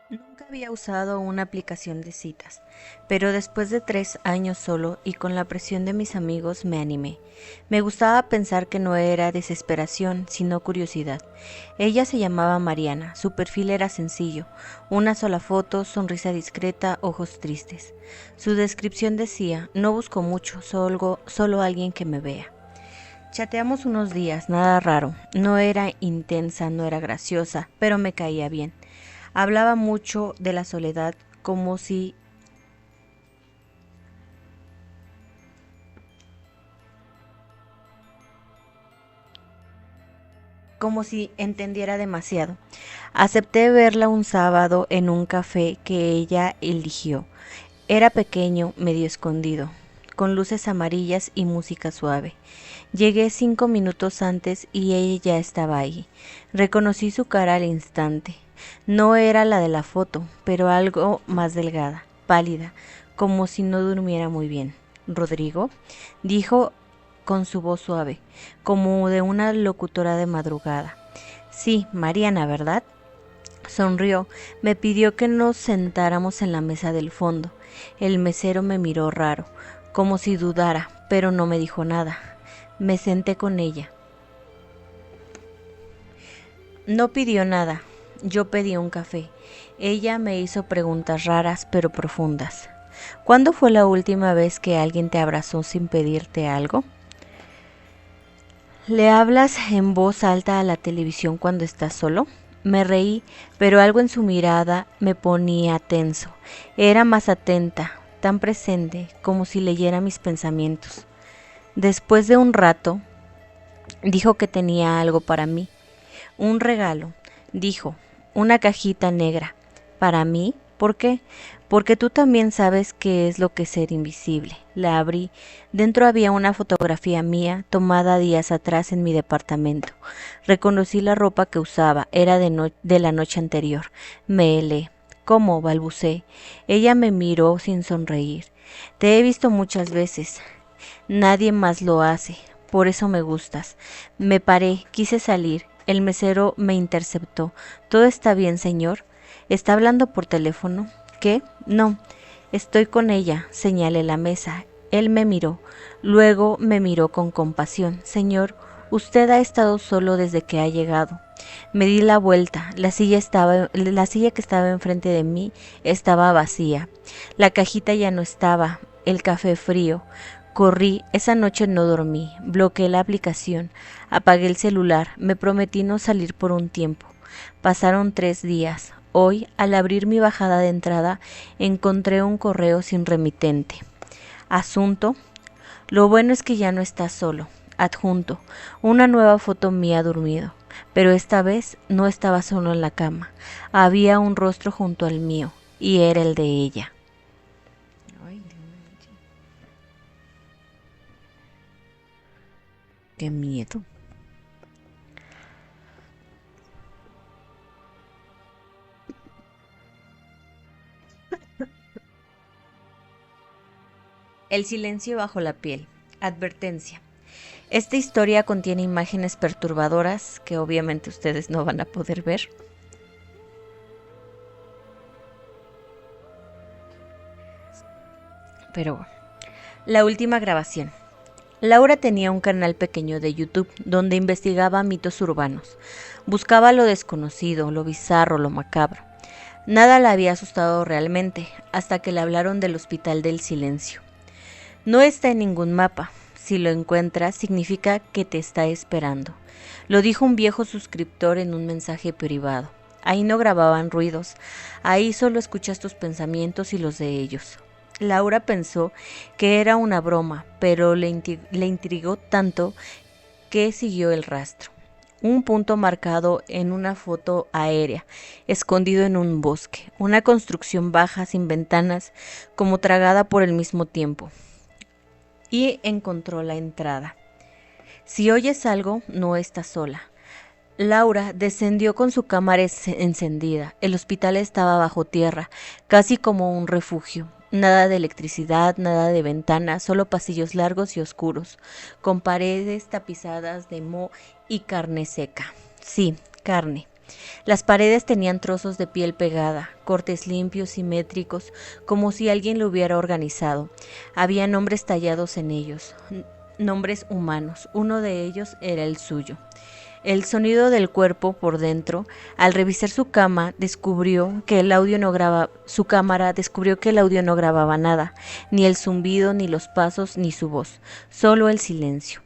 Nunca había usado una aplicación de citas, pero después de 3 años solo y con la presión de mis amigos me animé. Me gustaba pensar que no era desesperación, sino curiosidad. Ella se llamaba Mariana, su perfil era sencillo, una sola foto, sonrisa discreta, ojos tristes. Su descripción decía, no busco mucho, solo alguien que me vea. Chateamos unos días, nada raro, no era intensa, no era graciosa, pero me caía bien. Hablaba mucho de la soledad como si entendiera demasiado. Acepté verla un sábado en un café que ella eligió. Era pequeño, medio escondido, con luces amarillas y música suave. Llegué 5 minutos antes y ella ya estaba ahí. Reconocí su cara al instante. No era la de la foto, pero algo más delgada, pálida, como si no durmiera muy bien. ¿Rodrigo? Dijo con su voz suave, como de una locutora de madrugada. Sí, Mariana, ¿verdad? Sonrió, me pidió que nos sentáramos en la mesa del fondo. El mesero me miró raro, como si dudara, pero no me dijo nada. Me senté con ella. No pidió nada, yo pedí un café. Ella me hizo preguntas raras pero profundas. ¿Cuándo fue la última vez que alguien te abrazó sin pedirte algo? ¿Le hablas en voz alta a la televisión cuando estás solo? Me reí, pero algo en su mirada me ponía tenso. Era más atenta, tan presente, como si leyera mis pensamientos. Después de un rato, dijo que tenía algo para mí. Un regalo, dijo, una cajita negra. ¿Para mí? ¿Por qué? Porque tú también sabes qué es lo que es ser invisible. La abrí. Dentro había una fotografía mía tomada días atrás en mi departamento. Reconocí la ropa que usaba. Era de la noche anterior. Me helé. ¿Cómo? Balbucé. Ella me miró sin sonreír. Te he visto muchas veces. Nadie más lo hace. Por eso me gustas. Me paré. Quise salir. El mesero me interceptó. ¿Todo está bien, señor? ¿Está hablando por teléfono? ¿Qué? No. Estoy con ella, señalé la mesa. Él me miró. Luego me miró con compasión. Señor, usted ha estado solo desde que ha llegado. Me di la vuelta. La silla que estaba enfrente de mí estaba vacía. La cajita ya no estaba. El café frío. Corrí, esa noche no dormí, bloqueé la aplicación, apagué el celular, me prometí no salir por un tiempo. Pasaron 3 días. Hoy, al abrir mi bajada de entrada, encontré un correo sin remitente. Asunto: lo bueno es que ya no estás solo. Adjunto: una nueva foto mía dormido. Pero esta vez no estaba solo en la cama. Había un rostro junto al mío, y era el de ella. Ay, Dios mío. Qué miedo. El silencio bajo la piel. Advertencia. Esta historia contiene imágenes perturbadoras que obviamente ustedes no van a poder ver. Pero bueno. La última grabación. Laura tenía un canal pequeño de YouTube donde investigaba mitos urbanos. Buscaba lo desconocido, lo bizarro, lo macabro. Nada la había asustado realmente, hasta que le hablaron del Hospital del Silencio. No está en ningún mapa. Si lo encuentras, significa que te está esperando. Lo dijo un viejo suscriptor en un mensaje privado. Ahí no grababan ruidos. Ahí solo escuchas tus pensamientos y los de ellos. Laura pensó que era una broma, pero le intrigó tanto que siguió el rastro. Un punto marcado en una foto aérea, escondido en un bosque, una construcción baja sin ventanas, como tragada por el mismo tiempo. Y encontró la entrada. Si oyes algo, no estás sola. Laura descendió con su cámara encendida. El hospital estaba bajo tierra, casi como un refugio. Nada de electricidad, nada de ventanas, solo pasillos largos y oscuros, con paredes tapizadas de moho y carne seca. Sí, carne. Las paredes tenían trozos de piel pegada, cortes limpios, simétricos, como si alguien lo hubiera organizado. Había nombres tallados en ellos, nombres humanos. Uno de ellos era el suyo. El sonido del cuerpo por dentro. Al revisar su cámara descubrió que el audio no grababa nada, ni el zumbido, ni los pasos, ni su voz, solo el silencio.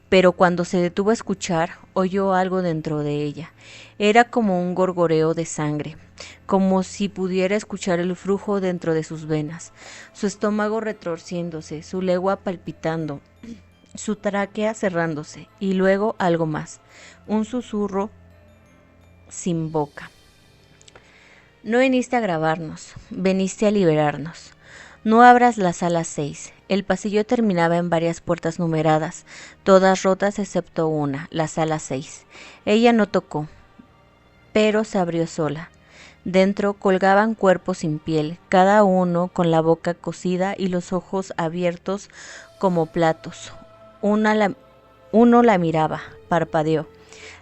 Pero cuando se detuvo a escuchar, oyó algo dentro de ella. Era como un gorgoreo de sangre, como si pudiera escuchar el flujo dentro de sus venas, su estómago retorciéndose, su lengua palpitando, su tráquea cerrándose, y luego algo más, un susurro sin boca. No viniste a grabarnos, viniste a liberarnos. No abras la sala 6. El pasillo terminaba en varias puertas numeradas, todas rotas excepto una, la sala 6. Ella no tocó, pero se abrió sola. Dentro colgaban cuerpos sin piel, cada uno con la boca cosida y los ojos abiertos como platos. Uno la miraba, parpadeó.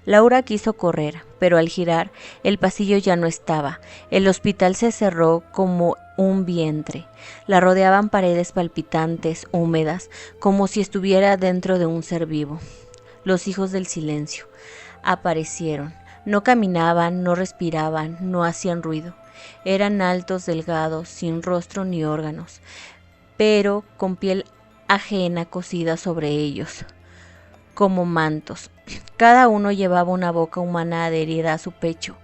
Laura quiso correr, pero al girar, el pasillo ya no estaba. El hospital se cerró como un vientre. La rodeaban paredes palpitantes, húmedas, como si estuviera dentro de un ser vivo. Los hijos del silencio aparecieron. No caminaban, no respiraban, no hacían ruido. Eran altos, delgados, sin rostro ni órganos, pero con piel ajena cosida sobre ellos, como mantos. Cada uno llevaba una boca humana adherida a su pecho,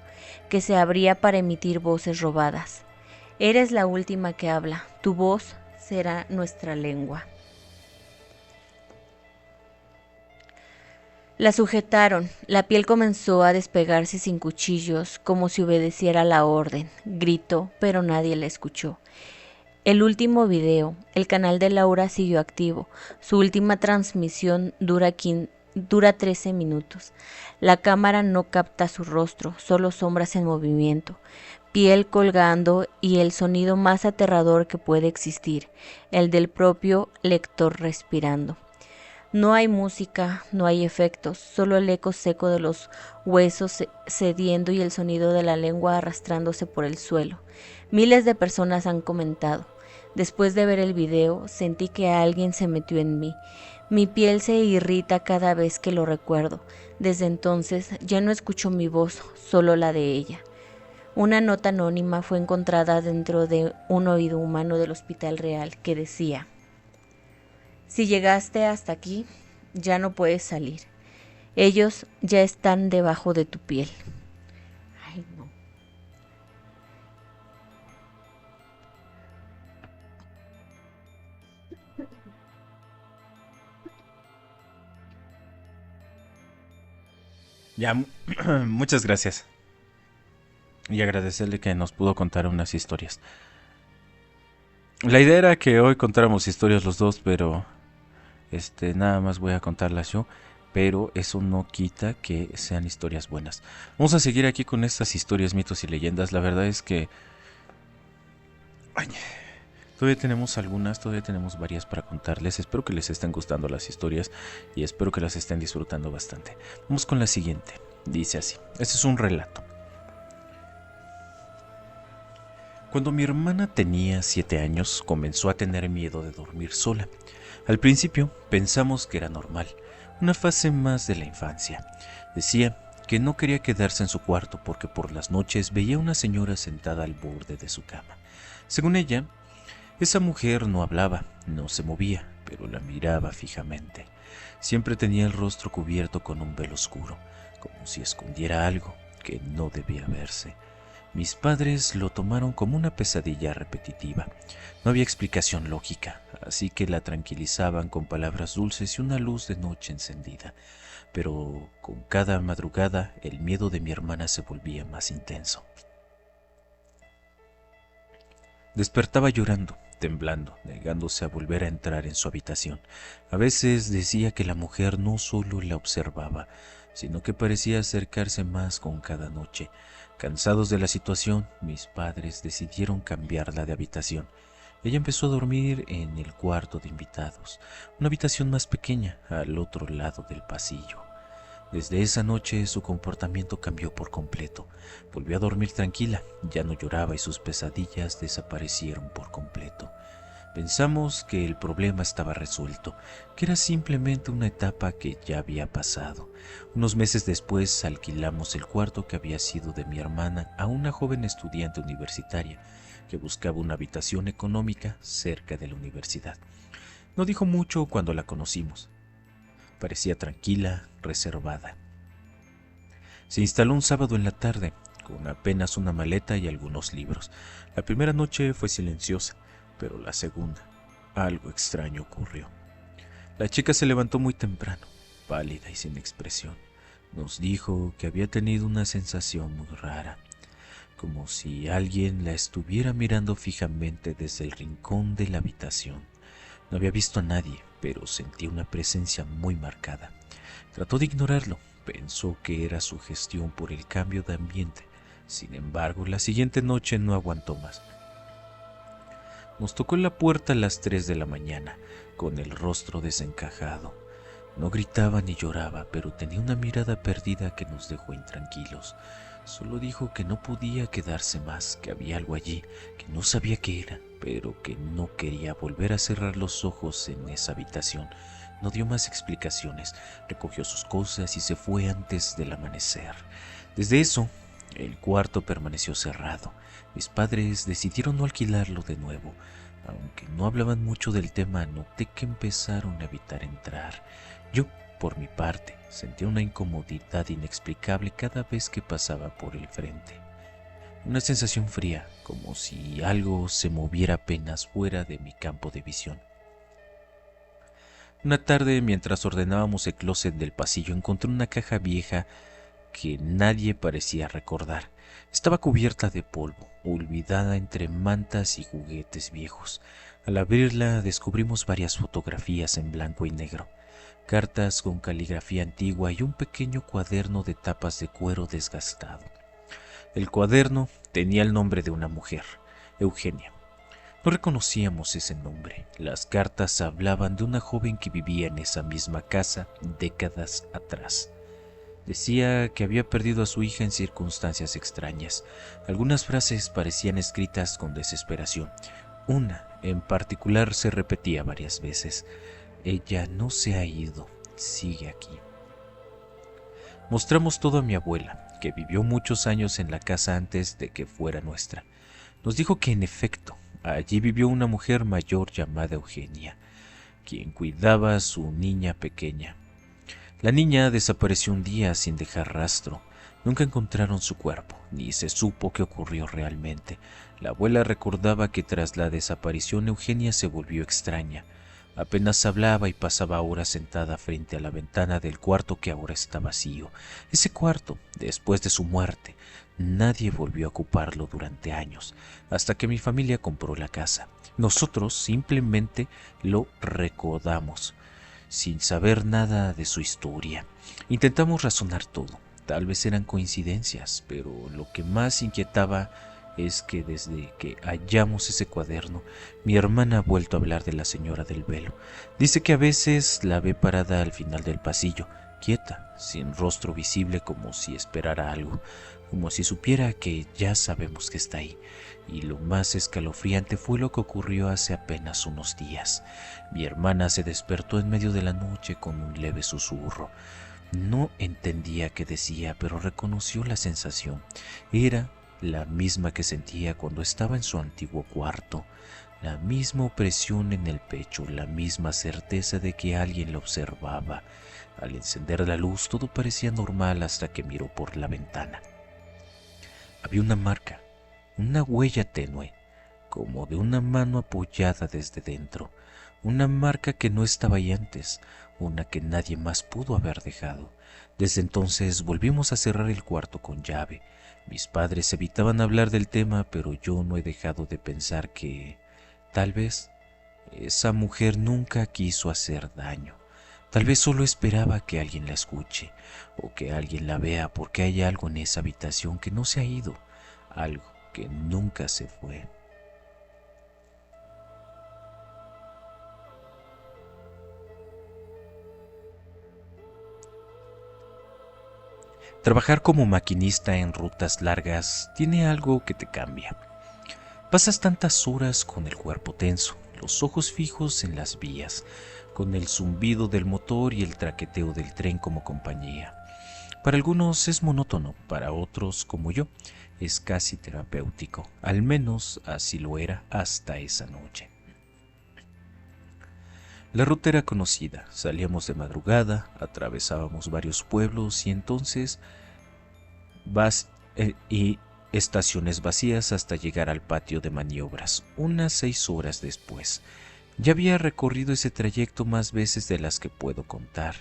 que se abría para emitir voces robadas. Eres la última que habla, tu voz será nuestra lengua. La sujetaron, la piel comenzó a despegarse sin cuchillos, como si obedeciera la orden. Gritó, pero nadie la escuchó. El último video, el canal de Laura siguió activo. Su última transmisión dura 13 minutos. La cámara no capta su rostro, solo sombras en movimiento, piel colgando y el sonido más aterrador que puede existir, el del propio lector respirando. No hay música, no hay efectos, solo el eco seco de los huesos cediendo y el sonido de la lengua arrastrándose por el suelo. Miles de personas han comentado. Después de ver el video, sentí que alguien se metió en mí. Mi piel se irrita cada vez que lo recuerdo. Desde entonces ya no escucho mi voz, solo la de ella. Una nota anónima fue encontrada dentro de un oído humano del Hospital Real que decía: si llegaste hasta aquí, ya no puedes salir. Ellos ya están debajo de tu piel. Ay, no. Ya, muchas gracias. Y agradecerle que nos pudo contar unas historias. La idea era que hoy contáramos historias los dos, pero nada más voy a contarlas yo. Pero eso no quita que sean historias buenas. Vamos a seguir aquí con estas historias, mitos y leyendas. La verdad es que ay, todavía tenemos algunas, todavía tenemos varias para contarles. Espero que les estén gustando las historias y espero que las estén disfrutando bastante. Vamos con la siguiente. Dice así. Este es un relato. Cuando mi hermana tenía 7 años, comenzó a tener miedo de dormir sola. Al principio pensamos que era normal, una fase más de la infancia. Decía que no quería quedarse en su cuarto porque por las noches veía una señora sentada al borde de su cama. Según ella, esa mujer no hablaba, no se movía, pero la miraba fijamente. Siempre tenía el rostro cubierto con un velo oscuro, como si escondiera algo que no debía verse. Mis padres lo tomaron como una pesadilla repetitiva. No había explicación lógica, así que la tranquilizaban con palabras dulces y una luz de noche encendida. Pero con cada madrugada el miedo de mi hermana se volvía más intenso. Despertaba llorando, temblando, negándose a volver a entrar en su habitación. A veces decía que la mujer no solo la observaba, sino que parecía acercarse más con cada noche. Cansados de la situación, mis padres decidieron cambiarla de habitación. Ella empezó a dormir en el cuarto de invitados, una habitación más pequeña, al otro lado del pasillo. Desde esa noche su comportamiento cambió por completo. Volvió a dormir tranquila, ya no lloraba y sus pesadillas desaparecieron por completo. Pensamos que el problema estaba resuelto, que era simplemente una etapa que ya había pasado. Unos meses después alquilamos el cuarto que había sido de mi hermana a una joven estudiante universitaria que buscaba una habitación económica cerca de la universidad. No dijo mucho cuando la conocimos. Parecía tranquila, reservada. Se instaló un sábado en la tarde, con apenas una maleta y algunos libros. La primera noche fue silenciosa, pero la segunda, algo extraño ocurrió. La chica se levantó muy temprano, pálida y sin expresión. Nos dijo que había tenido una sensación muy rara, como si alguien la estuviera mirando fijamente desde el rincón de la habitación. No había visto a nadie, pero sentía una presencia muy marcada. Trató de ignorarlo, pensó que era su gestión por el cambio de ambiente. Sin embargo, la siguiente noche no aguantó más. Nos tocó en la puerta a las 3 de la mañana, con el rostro desencajado. No gritaba ni lloraba, pero tenía una mirada perdida que nos dejó intranquilos. Solo dijo que no podía quedarse más, que había algo allí, que no sabía qué era, pero que no quería volver a cerrar los ojos en esa habitación. No dio más explicaciones, recogió sus cosas y se fue antes del amanecer. Desde eso, el cuarto permaneció cerrado. Mis padres decidieron no alquilarlo de nuevo. Aunque no hablaban mucho del tema, noté que empezaron a evitar entrar. Yo, por mi parte, sentía una incomodidad inexplicable cada vez que pasaba por el frente. Una sensación fría, como si algo se moviera apenas fuera de mi campo de visión. Una tarde, mientras ordenábamos el closet del pasillo, encontré una caja vieja que nadie parecía recordar. Estaba cubierta de polvo, olvidada entre mantas y juguetes viejos. Al abrirla descubrimos varias fotografías en blanco y negro, cartas con caligrafía antigua y un pequeño cuaderno de tapas de cuero desgastado. El cuaderno tenía el nombre de una mujer, Eugenia. No reconocíamos ese nombre. Las cartas hablaban de una joven que vivía en esa misma casa décadas atrás. Decía que había perdido a su hija en circunstancias extrañas. Algunas frases parecían escritas con desesperación. Una, en particular, se repetía varias veces. Ella no se ha ido, sigue aquí. Mostramos todo a mi abuela, que vivió muchos años en la casa antes de que fuera nuestra. Nos dijo que en efecto, allí vivió una mujer mayor llamada Eugenia, quien cuidaba a su niña pequeña. La niña desapareció un día sin dejar rastro. Nunca encontraron su cuerpo, ni se supo qué ocurrió realmente. La abuela recordaba que tras la desaparición Eugenia se volvió extraña. Apenas hablaba y pasaba horas sentada frente a la ventana del cuarto que ahora está vacío. Ese cuarto, después de su muerte, nadie volvió a ocuparlo durante años, hasta que mi familia compró la casa. Nosotros simplemente lo recordamos, sin saber nada de su historia. Intentamos razonar todo. Tal vez eran coincidencias, pero lo que más inquietaba es que desde que hallamos ese cuaderno, mi hermana ha vuelto a hablar de la señora del velo. Dice que a veces la ve parada al final del pasillo, quieta, sin rostro visible, como si esperara algo, como si supiera que ya sabemos que está ahí. Y lo más escalofriante fue lo que ocurrió hace apenas unos días. Mi hermana se despertó en medio de la noche con un leve susurro. No entendía qué decía, pero reconoció la sensación. Era la misma que sentía cuando estaba en su antiguo cuarto, la misma opresión en el pecho, la misma certeza de que alguien la observaba. Al encender la luz todo parecía normal hasta que miró por la ventana. Había una marca, una huella tenue, como de una mano apoyada desde dentro, una marca que no estaba ahí antes, una que nadie más pudo haber dejado. Desde entonces volvimos a cerrar el cuarto con llave. Mis padres evitaban hablar del tema, pero yo no he dejado de pensar que, tal vez, esa mujer nunca quiso hacer daño. Tal vez solo esperaba que alguien la escuche, o que alguien la vea, porque hay algo en esa habitación que no se ha ido, algo que nunca se fue. Trabajar como maquinista en rutas largas tiene algo que te cambia. Pasas tantas horas con el cuerpo tenso, los ojos fijos en las vías, con el zumbido del motor y el traqueteo del tren como compañía. Para algunos es monótono, para otros, como yo, es casi terapéutico. Al menos así lo era hasta esa noche. La ruta era conocida, salíamos de madrugada, atravesábamos varios pueblos y entonces y estaciones vacías hasta llegar al patio de maniobras, unas 6 horas después. Ya había recorrido ese trayecto más veces de las que puedo contar,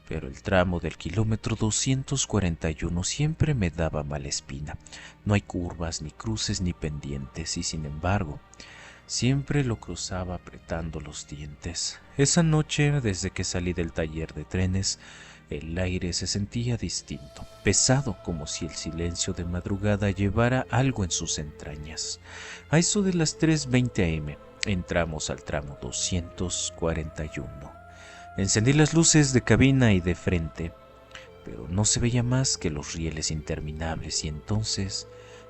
pero el tramo del kilómetro 241 siempre me daba mala espina. No hay curvas, ni cruces, ni pendientes, y sin embargo, siempre lo cruzaba apretando los dientes. Esa noche, desde que salí del taller de trenes, el aire se sentía distinto, pesado, como si el silencio de madrugada llevara algo en sus entrañas. A eso de las 3:20 am, entramos al tramo 241. Encendí las luces de cabina y de frente, pero no se veía más que los rieles interminables, y entonces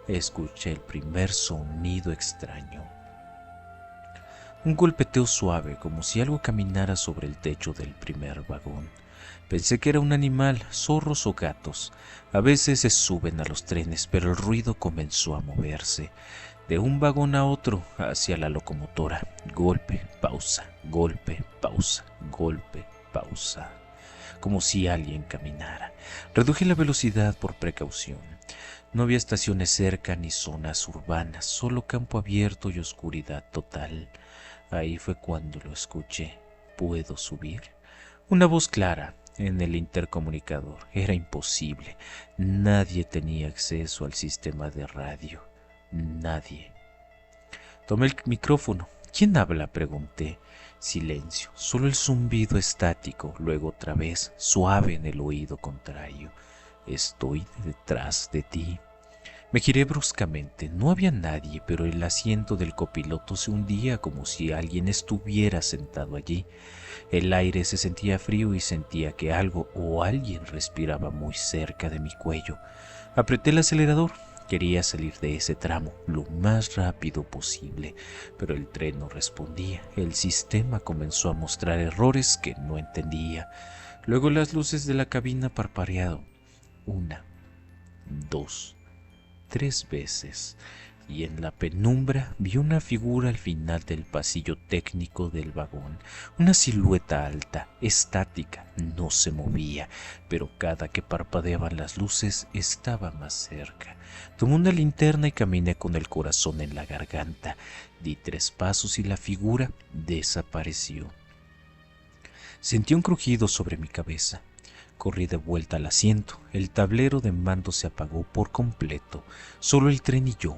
escuché el primer sonido extraño. Un golpeteo suave, como si algo caminara sobre el techo del primer vagón. Pensé que era un animal, zorros o gatos. A veces se suben a los trenes, pero el ruido comenzó a moverse. De un vagón a otro, hacia la locomotora. Golpe, pausa, golpe, pausa, golpe, pausa. Como si alguien caminara. Reduje la velocidad por precaución. No había estaciones cerca ni zonas urbanas, solo campo abierto y oscuridad total. Ahí fue cuando lo escuché. ¿Puedo subir? Una voz clara en el intercomunicador. Era imposible. Nadie tenía acceso al sistema de radio. Nadie. Tomé el micrófono. ¿Quién habla?, pregunté. Silencio, solo el zumbido estático, luego otra vez, suave en el oído contrario. Estoy detrás de ti. Me giré bruscamente. No había nadie, pero el asiento del copiloto se hundía como si alguien estuviera sentado allí. El aire se sentía frío y sentía que algo o alguien respiraba muy cerca de mi cuello. Apreté el acelerador. Quería salir de ese tramo lo más rápido posible, pero el tren no respondía. El sistema comenzó a mostrar errores que no entendía. Luego las luces de la cabina parpadearon. 1, 2, 3 veces, y en la penumbra vi una figura al final del pasillo técnico del vagón, una silueta alta, estática, no se movía, pero cada que parpadeaban las luces estaba más cerca. Tomé una linterna y caminé con el corazón en la garganta. Di 3 pasos y la figura desapareció. Sentí un crujido sobre mi cabeza. Corrí de vuelta al asiento. El tablero de mando se apagó por completo. Solo el tren y yo,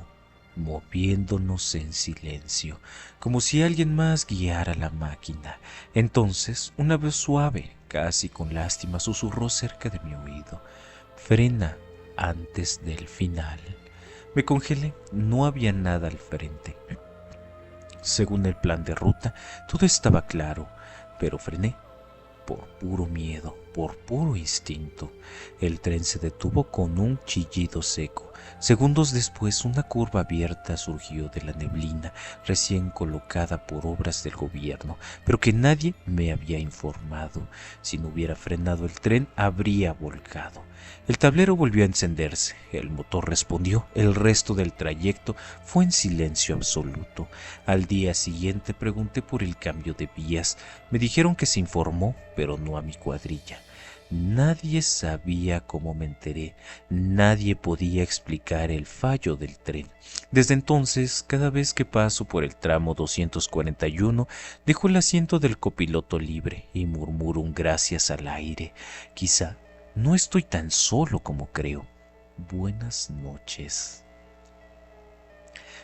moviéndonos en silencio, como si alguien más guiara la máquina. Entonces, una voz suave, casi con lástima, susurró cerca de mi oído: «Frena antes del final». Me congelé. No había nada al frente. Según el plan de ruta, todo estaba claro, pero frené. Por puro miedo, por puro instinto. El tren se detuvo con un chillido seco. Segundos después, una curva abierta surgió de la neblina, recién colocada por obras del gobierno, pero que nadie me había informado. Si no hubiera frenado el tren, habría volcado. El tablero volvió a encenderse, el motor respondió, el resto del trayecto fue en silencio absoluto. Al día siguiente pregunté por el cambio de vías. Me dijeron que se informó, pero no a mi cuadrilla. Nadie sabía cómo me enteré, nadie podía explicar el fallo del tren. Desde entonces, cada vez que paso por el tramo 241, dejo el asiento del copiloto libre y murmuro un gracias al aire. Quizá no estoy tan solo como creo. Buenas noches.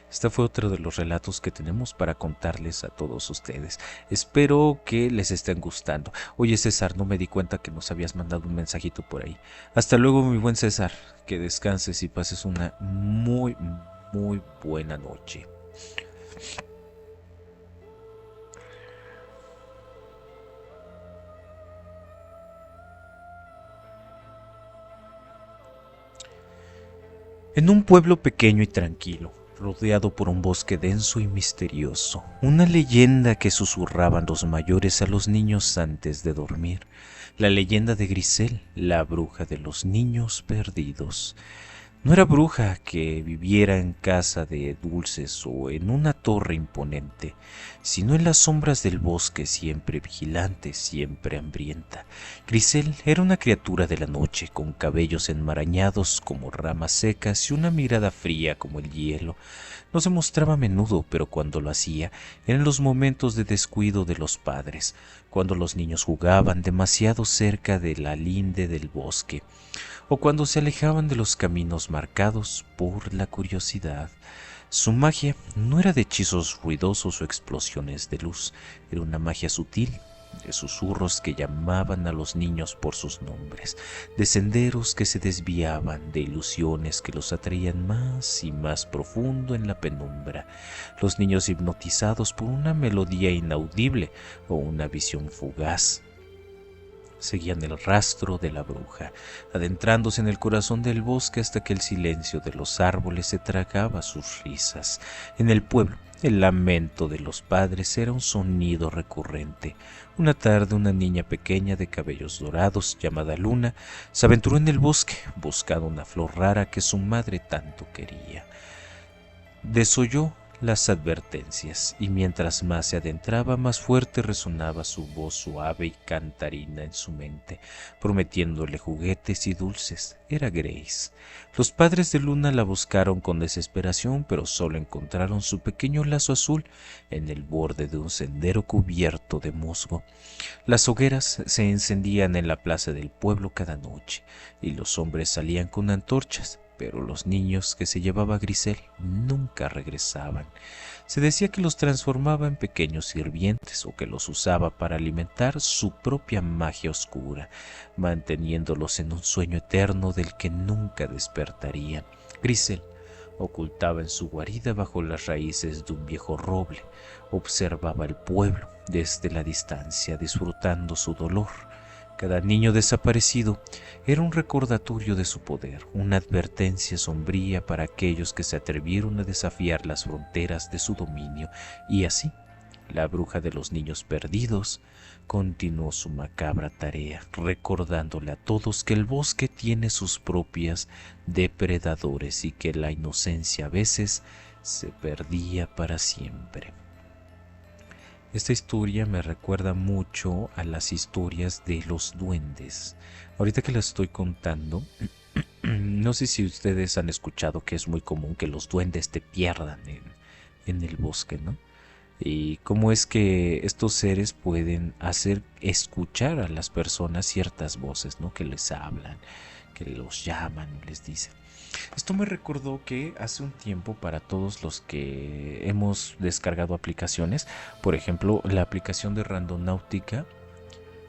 Este fue otro de los relatos que tenemos para contarles a todos ustedes. Espero que les estén gustando. Oye, César, no me di cuenta que nos habías mandado un mensajito por ahí. Hasta luego, mi buen César. Que descanses y pases una muy buena noche. En un pueblo pequeño y tranquilo, rodeado por un bosque denso y misterioso, una leyenda que susurraban los mayores a los niños antes de dormir, la leyenda de Grisel, la bruja de los niños perdidos. No era bruja que viviera en casa de dulces o en una torre imponente, sino en las sombras del bosque, siempre vigilante, siempre hambrienta. Grisel era una criatura de la noche, con cabellos enmarañados como ramas secas y una mirada fría como el hielo. No se mostraba a menudo, pero cuando lo hacía, eran los momentos de descuido de los padres, cuando los niños jugaban demasiado cerca de la linde del bosque, o cuando se alejaban de los caminos marcados por la curiosidad. Su magia no era de hechizos ruidosos o explosiones de luz, era una magia sutil, de susurros que llamaban a los niños por sus nombres, de senderos que se desviaban, de ilusiones que los atraían más y más profundo en la penumbra, los niños hipnotizados por una melodía inaudible o una visión fugaz. Seguían el rastro de la bruja, adentrándose en el corazón del bosque hasta que el silencio de los árboles se tragaba sus risas. En el pueblo, el lamento de los padres era un sonido recurrente. Una tarde, una niña pequeña de cabellos dorados, llamada Luna, se aventuró en el bosque, buscando una flor rara que su madre tanto quería. Desoyó las advertencias, y mientras más se adentraba, más fuerte resonaba su voz suave y cantarina en su mente, prometiéndole juguetes y dulces. Era Grace. Los padres de Luna la buscaron con desesperación, pero solo encontraron su pequeño lazo azul en el borde de un sendero cubierto de musgo. Las hogueras se encendían en la plaza del pueblo cada noche, y los hombres salían con antorchas, pero los niños que se llevaba Grisel nunca regresaban. Se decía que los transformaba en pequeños sirvientes o que los usaba para alimentar su propia magia oscura, manteniéndolos en un sueño eterno del que nunca despertarían. Grisel ocultaba en su guarida bajo las raíces de un viejo roble. Observaba el pueblo desde la distancia, disfrutando su dolor. Cada niño desaparecido era un recordatorio de su poder, una advertencia sombría para aquellos que se atrevieron a desafiar las fronteras de su dominio, y así la bruja de los niños perdidos continuó su macabra tarea, recordándole a todos que el bosque tiene sus propias depredadores y que la inocencia a veces se perdía para siempre. Esta historia me recuerda mucho a las historias de los duendes. Ahorita que las estoy contando, no sé si ustedes han escuchado que es muy común que los duendes te pierdan en el bosque, ¿no? Y cómo es que estos seres pueden hacer escuchar a las personas ciertas voces, ¿no? Que les hablan, que los llaman, les dicen. Esto me recordó que hace un tiempo, para todos los que hemos descargado aplicaciones, por ejemplo, la aplicación de Randonáutica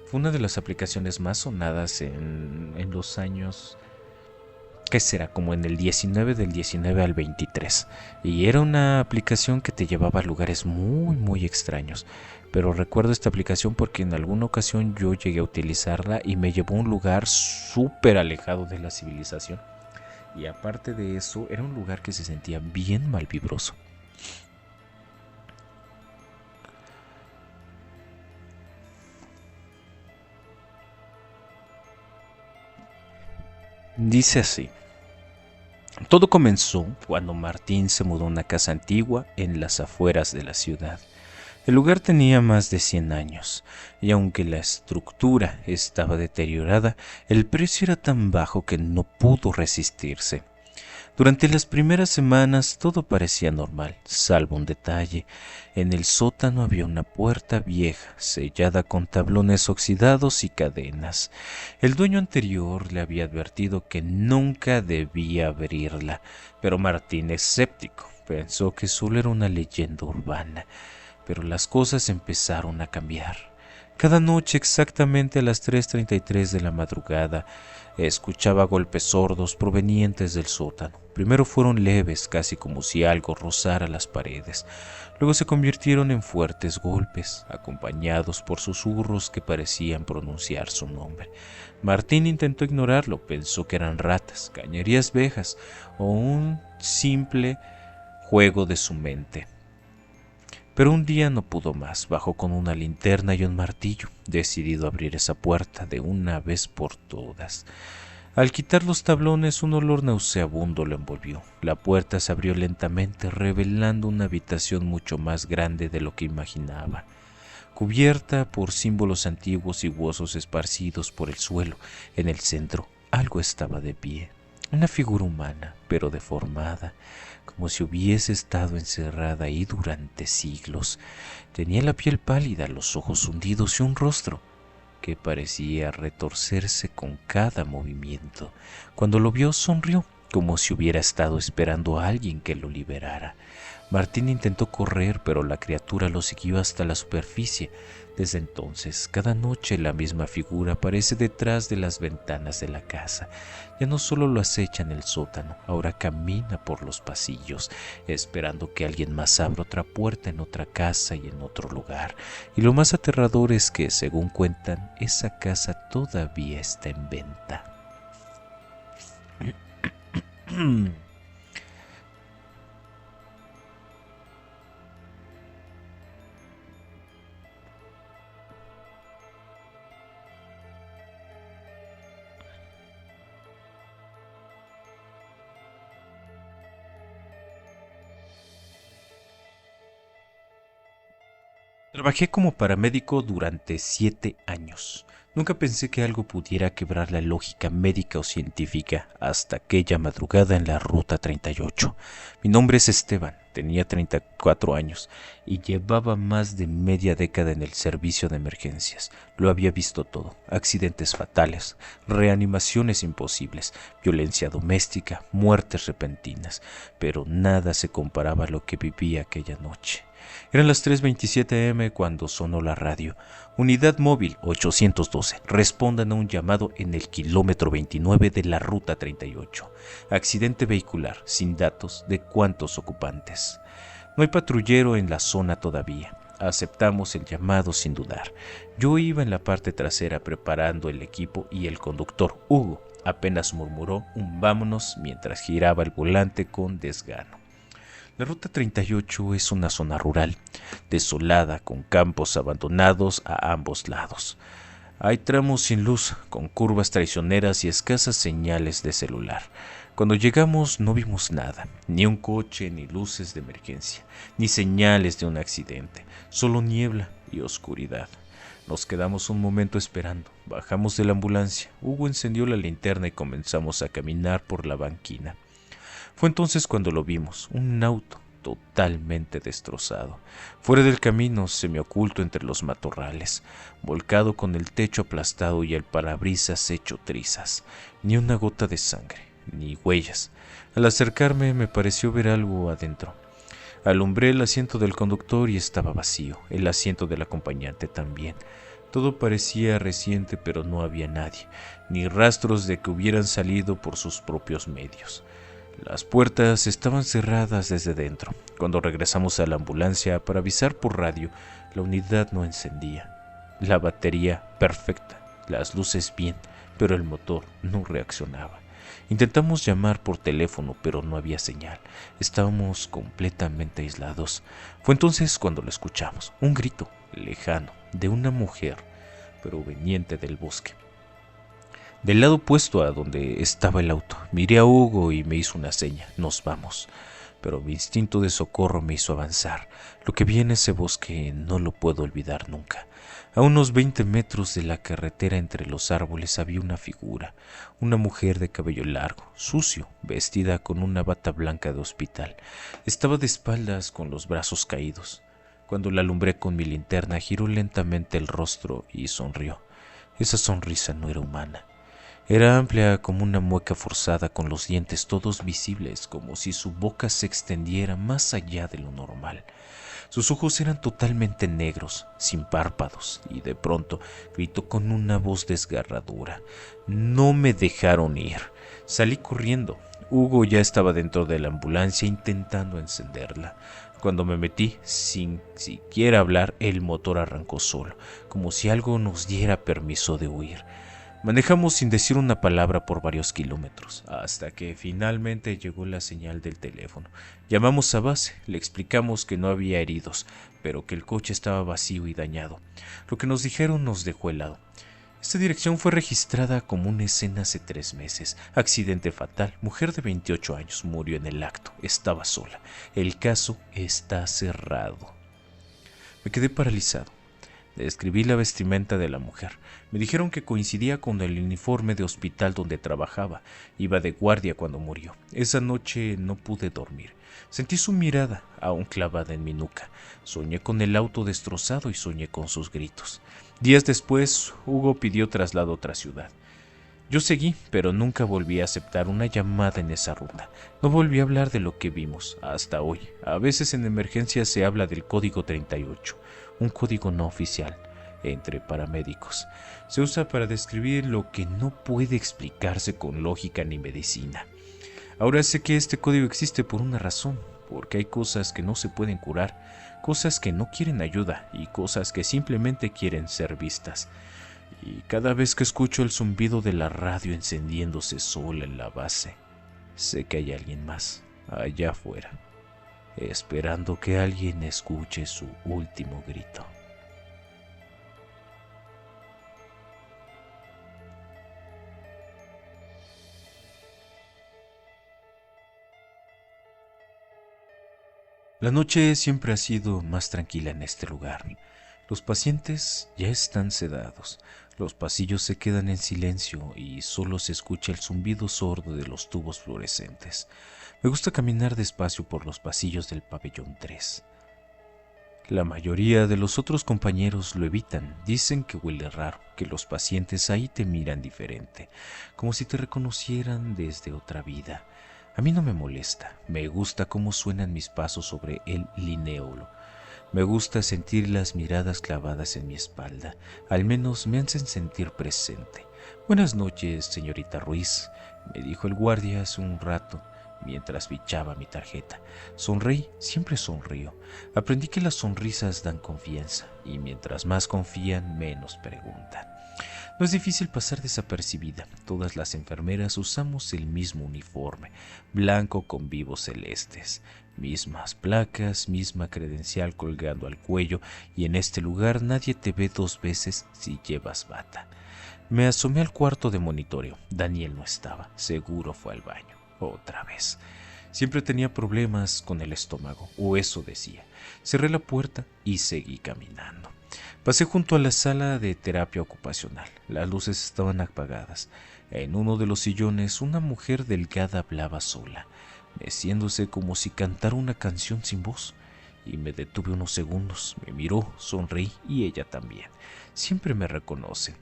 fue una de las aplicaciones más sonadas en los años, ¿qué será? Como en el 19, del 19 al 23. Y era una aplicación que te llevaba a lugares muy, muy extraños. Pero recuerdo esta aplicación porque en alguna ocasión yo llegué a utilizarla y me llevó a un lugar súper alejado de la civilización. Y aparte de eso, era un lugar que se sentía bien malvibroso. Dice así: todo comenzó cuando Martín se mudó a una casa antigua en las afueras de la ciudad. El lugar tenía más de 100 años, y aunque la estructura estaba deteriorada, el precio era tan bajo que no pudo resistirse. Durante las primeras semanas todo parecía normal, salvo un detalle. En el sótano había una puerta vieja, sellada con tablones oxidados y cadenas. El dueño anterior le había advertido que nunca debía abrirla, pero Martín, escéptico, pensó que solo era una leyenda urbana. Pero las cosas empezaron a cambiar. Cada noche, exactamente a las 3:33 de la madrugada, escuchaba golpes sordos provenientes del sótano. Primero fueron leves, casi como si algo rozara las paredes. Luego se convirtieron en fuertes golpes, acompañados por susurros que parecían pronunciar su nombre. Martín intentó ignorarlo, pensó que eran ratas, cañerías viejas o un simple juego de su mente. Pero un día no pudo más, bajó con una linterna y un martillo, decidido a abrir esa puerta de una vez por todas. Al quitar los tablones, un olor nauseabundo lo envolvió. La puerta se abrió lentamente, revelando una habitación mucho más grande de lo que imaginaba. Cubierta por símbolos antiguos y huesos esparcidos por el suelo, en el centro algo estaba de pie. Una figura humana, pero deformada, como si hubiese estado encerrada ahí durante siglos. Tenía la piel pálida, los ojos hundidos y un rostro que parecía retorcerse con cada movimiento. Cuando lo vio, sonrió, como si hubiera estado esperando a alguien que lo liberara. Martín intentó correr, pero la criatura lo siguió hasta la superficie. Desde entonces, cada noche la misma figura aparece detrás de las ventanas de la casa. Ya no solo lo acecha en el sótano, ahora camina por los pasillos, esperando que alguien más abra otra puerta en otra casa y en otro lugar. Y lo más aterrador es que, según cuentan, esa casa todavía está en venta. Trabajé como paramédico durante 7 años. Nunca pensé que algo pudiera quebrar la lógica médica o científica hasta aquella madrugada en la Ruta 38. Mi nombre es Esteban, tenía 34 años y llevaba más de media década en el servicio de emergencias. Lo había visto todo: accidentes fatales, reanimaciones imposibles, violencia doméstica, muertes repentinas, pero nada se comparaba a lo que viví aquella noche. Eran las 3:27 am cuando sonó la radio. Unidad móvil 812. Respondan a un llamado en el kilómetro 29 de la ruta 38. Accidente vehicular, sin datos de cuántos ocupantes. No hay patrullero en la zona todavía. Aceptamos el llamado sin dudar. Yo iba en la parte trasera preparando el equipo y el conductor, Hugo, apenas murmuró un vámonos mientras giraba el volante con desgano. La Ruta 38 es una zona rural, desolada, con campos abandonados a ambos lados. Hay tramos sin luz, con curvas traicioneras y escasas señales de celular. Cuando llegamos no vimos nada, ni un coche, ni luces de emergencia, ni señales de un accidente, solo niebla y oscuridad. Nos quedamos un momento esperando, bajamos de la ambulancia, Hugo encendió la linterna y comenzamos a caminar por la banquina. Fue entonces cuando lo vimos, un auto totalmente destrozado, fuera del camino, semioculto entre los matorrales, volcado con el techo aplastado y el parabrisas hecho trizas. Ni una gota de sangre, ni huellas. Al acercarme me pareció ver algo adentro. Alumbré el asiento del conductor y estaba vacío, el asiento del acompañante también. Todo parecía reciente, pero no había nadie, ni rastros de que hubieran salido por sus propios medios. Las puertas estaban cerradas desde dentro. Cuando regresamos a la ambulancia para avisar por radio, la unidad no encendía. La batería perfecta, las luces bien, pero el motor no reaccionaba. Intentamos llamar por teléfono, pero no había señal. Estábamos completamente aislados. Fue entonces cuando lo escuchamos, un grito lejano de una mujer proveniente del bosque. Del lado opuesto a donde estaba el auto, miré a Hugo y me hizo una seña: nos vamos. Pero mi instinto de socorro me hizo avanzar. Lo que vi en ese bosque no lo puedo olvidar nunca. A unos 20 metros de la carretera entre los árboles había una figura, una mujer de cabello largo, sucio, vestida con una bata blanca de hospital. Estaba de espaldas con los brazos caídos. Cuando la alumbré con mi linterna, giró lentamente el rostro y sonrió. Esa sonrisa no era humana. Era amplia como una mueca forzada, con los dientes todos visibles, como si su boca se extendiera más allá de lo normal. Sus ojos eran totalmente negros, sin párpados, y de pronto gritó con una voz desgarradora: «No me dejaron ir». Salí corriendo. Hugo ya estaba dentro de la ambulancia intentando encenderla. Cuando me metí, sin siquiera hablar, el motor arrancó solo, como si algo nos diera permiso de huir. Manejamos sin decir una palabra por varios kilómetros, hasta que finalmente llegó la señal del teléfono. Llamamos a base, le explicamos que no había heridos, pero que el coche estaba vacío y dañado. Lo que nos dijeron nos dejó helado. Esta dirección fue registrada como una escena hace 3 meses. Accidente fatal. Mujer de 28 años murió en el acto. Estaba sola. El caso está cerrado. Me quedé paralizado. Describí la vestimenta de la mujer. Me dijeron que coincidía con el uniforme de hospital donde trabajaba. Iba de guardia cuando murió. Esa noche no pude dormir. Sentí su mirada, aún clavada en mi nuca. Soñé con el auto destrozado y soñé con sus gritos. Días después, Hugo pidió traslado a otra ciudad. Yo seguí, pero nunca volví a aceptar una llamada en esa ruta. No volví a hablar de lo que vimos hasta hoy. A veces en emergencias se habla del Código 38, un código no oficial entre paramédicos. Se usa para describir lo que no puede explicarse con lógica ni medicina. Ahora sé que este código existe por una razón, porque hay cosas que no se pueden curar, cosas que no quieren ayuda y cosas que simplemente quieren ser vistas. Y cada vez que escucho el zumbido de la radio encendiéndose sola en la base, sé que hay alguien más allá afuera, esperando que alguien escuche su último grito. La noche siempre ha sido más tranquila en este lugar. Los pacientes ya están sedados. Los pasillos se quedan en silencio y solo se escucha el zumbido sordo de los tubos fluorescentes. Me gusta caminar despacio por los pasillos del pabellón 3. La mayoría de los otros compañeros lo evitan, dicen que huele raro, que los pacientes ahí te miran diferente, como si te reconocieran desde otra vida. A mí no me molesta, me gusta cómo suenan mis pasos sobre el lineolo. Me gusta sentir las miradas clavadas en mi espalda, al menos me hacen sentir presente. Buenas noches, señorita Ruiz, me dijo el guardia hace un rato, mientras fichaba mi tarjeta. Sonreí, siempre sonrío. Aprendí que las sonrisas dan confianza, y mientras más confían, menos preguntan. No es difícil pasar desapercibida. Todas las enfermeras usamos el mismo uniforme, blanco con vivos celestes. Mismas placas, misma credencial colgando al cuello, y en este lugar nadie te ve dos veces si llevas bata. Me asomé al cuarto de monitoreo. Daniel no estaba. Seguro fue al baño. Otra vez. Siempre tenía problemas con el estómago, o eso decía. Cerré la puerta y seguí caminando. Pasé junto a la sala de terapia ocupacional. Las luces estaban apagadas. En uno de los sillones una mujer delgada hablaba sola, meciéndose como si cantara una canción sin voz. Y me detuve unos segundos. Me miró, sonreí y ella también. Siempre me reconoce.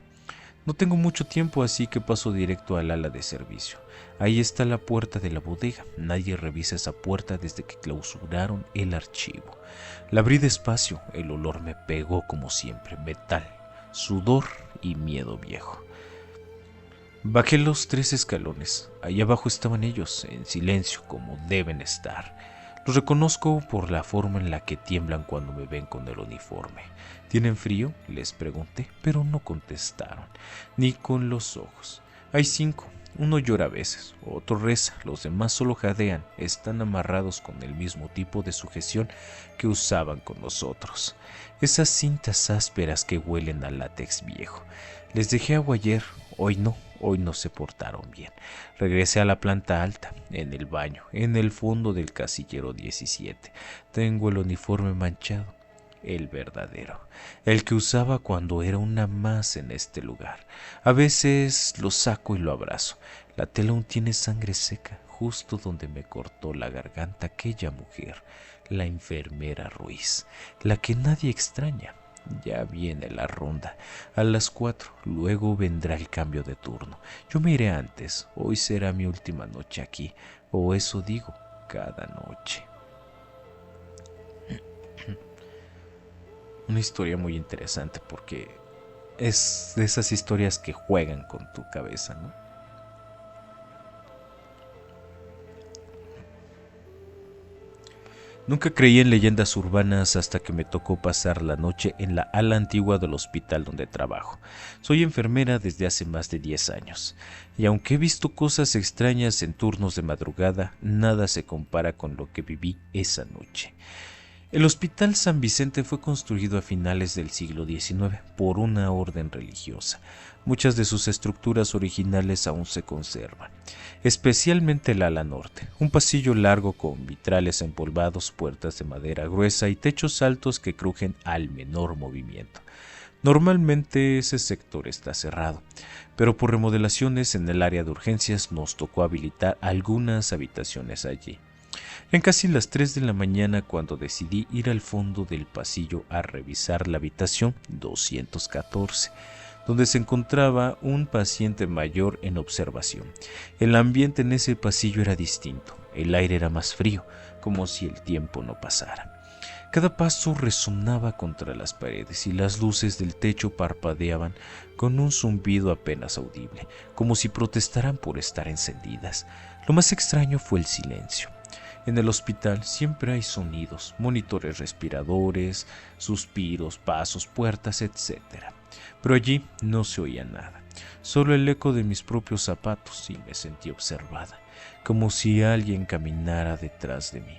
No tengo mucho tiempo, así que paso directo al ala de servicio. Ahí está la puerta de la bodega. Nadie revisa esa puerta desde que clausuraron el archivo. La abrí despacio. El olor me pegó como siempre. Metal, sudor y miedo viejo. Bajé los 3 escalones. Allá abajo estaban ellos, en silencio, como deben estar. Los reconozco por la forma en la que tiemblan cuando me ven con el uniforme. ¿Tienen frío?, les pregunté, pero no contestaron, ni con los ojos. Hay 5. Uno llora a veces, otro reza, los demás solo jadean. Están amarrados con el mismo tipo de sujeción que usaban con nosotros. Esas cintas ásperas que huelen a látex viejo. Les dejé agua ayer, hoy no se portaron bien. Regresé a la planta alta, en el baño, en el fondo del casillero 17. Tengo el uniforme manchado, el verdadero, el que usaba cuando era una más en este lugar. A veces lo saco y lo abrazo. La tela aún tiene sangre seca, justo donde me cortó la garganta aquella mujer, la enfermera Ruiz, la que nadie extraña. Ya viene la ronda, a las 4, luego vendrá el cambio de turno. Yo me iré antes, hoy será mi última noche aquí, o eso digo, cada noche. Una historia muy interesante porque es de esas historias que juegan con tu cabeza, ¿no? Nunca creí en leyendas urbanas hasta que me tocó pasar la noche en la ala antigua del hospital donde trabajo. Soy enfermera desde hace más de 10 años, y aunque he visto cosas extrañas en turnos de madrugada, nada se compara con lo que viví esa noche. El Hospital San Vicente fue construido a finales del siglo XIX por una orden religiosa. Muchas de sus estructuras originales aún se conservan, especialmente el ala norte, un pasillo largo con vitrales empolvados, puertas de madera gruesa y techos altos que crujen al menor movimiento. Normalmente ese sector está cerrado, pero por remodelaciones en el área de urgencias nos tocó habilitar algunas habitaciones allí. Eran casi las 3 de la mañana cuando decidí ir al fondo del pasillo a revisar la habitación 214, donde se encontraba un paciente mayor en observación. El ambiente en ese pasillo era distinto, el aire era más frío, como si el tiempo no pasara. Cada paso resonaba contra las paredes y las luces del techo parpadeaban con un zumbido apenas audible, como si protestaran por estar encendidas. Lo más extraño fue el silencio. En el hospital siempre hay sonidos, monitores respiradores, suspiros, pasos, puertas, etc. Pero allí no se oía nada, solo el eco de mis propios zapatos, y me sentí observada, como si alguien caminara detrás de mí.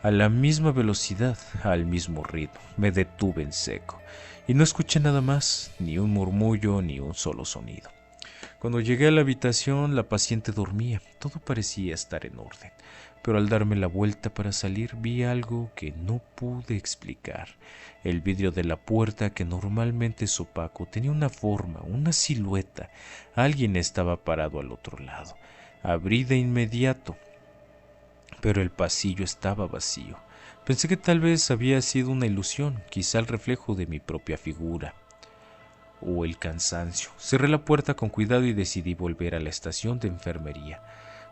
A la misma velocidad, al mismo ritmo, me detuve en seco, y no escuché nada más, ni un murmullo, ni un solo sonido. Cuando llegué a la habitación, la paciente dormía, todo parecía estar en orden. pero al darme la vuelta para salir vi algo que no pude explicar. El vidrio de la puerta, que normalmente es opaco, tenía una forma, una silueta. Alguien estaba parado al otro lado. Abrí de inmediato, pero el pasillo estaba vacío. Pensé que tal vez había sido una ilusión, quizá el reflejo de mi propia figura o el cansancio. Cerré la puerta con cuidado y decidí volver a la estación de enfermería.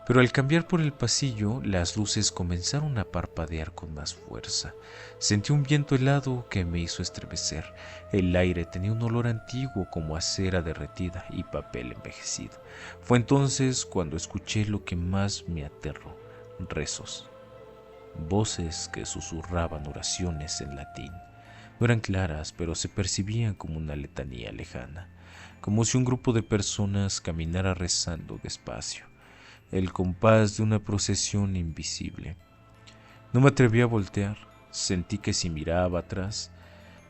Pero al cambiar por el pasillo, las luces comenzaron a parpadear con más fuerza. Sentí un viento helado que me hizo estremecer. El aire tenía un olor antiguo como a cera derretida y papel envejecido. Fue entonces cuando escuché lo que más me aterró: rezos. Voces que susurraban oraciones en latín. No eran claras, pero se percibían como una letanía lejana, como si un grupo de personas caminara rezando despacio, el compás de una procesión invisible. No me atreví a voltear. Sentí que si miraba atrás,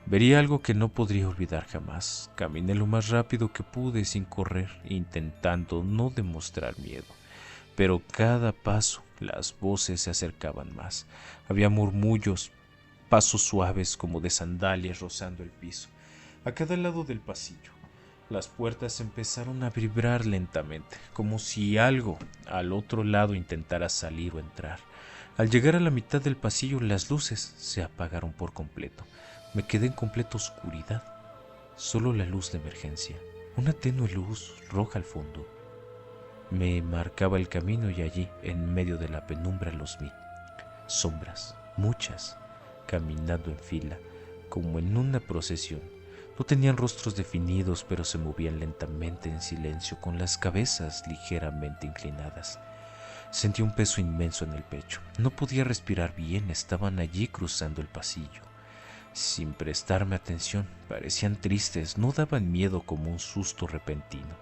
vería algo que no podría olvidar jamás. Caminé lo más rápido que pude sin correr, intentando no demostrar miedo. Pero cada paso las voces se acercaban más. Había murmullos, pasos suaves como de sandalias rozando el piso. A cada lado del pasillo, las puertas empezaron a vibrar lentamente, como si algo al otro lado intentara salir o entrar. Al llegar a la mitad del pasillo, las luces se apagaron por completo. Me quedé en completa oscuridad. Solo la luz de emergencia, una tenue luz roja al fondo, me marcaba el camino, y allí, en medio de la penumbra, los vi. Sombras, muchas, caminando en fila, como en una procesión. No tenían rostros definidos, pero se movían lentamente en silencio, con las cabezas ligeramente inclinadas. Sentí un peso inmenso en el pecho. No podía respirar bien. Estaban allí cruzando el pasillo. Sin prestarme atención, parecían tristes. No daban miedo como un susto repentino,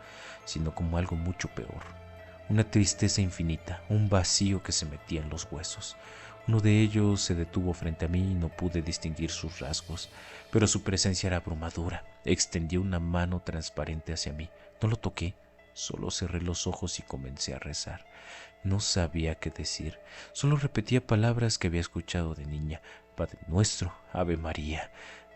sino como algo mucho peor. Una tristeza infinita, un vacío que se metía en los huesos. Uno de ellos se detuvo frente a mí y no pude distinguir sus rasgos, pero su presencia era abrumadora. Extendió una mano transparente hacia mí. No lo toqué, solo cerré los ojos y comencé a rezar. No sabía qué decir, solo repetía palabras que había escuchado de niña: Padre Nuestro, Ave María.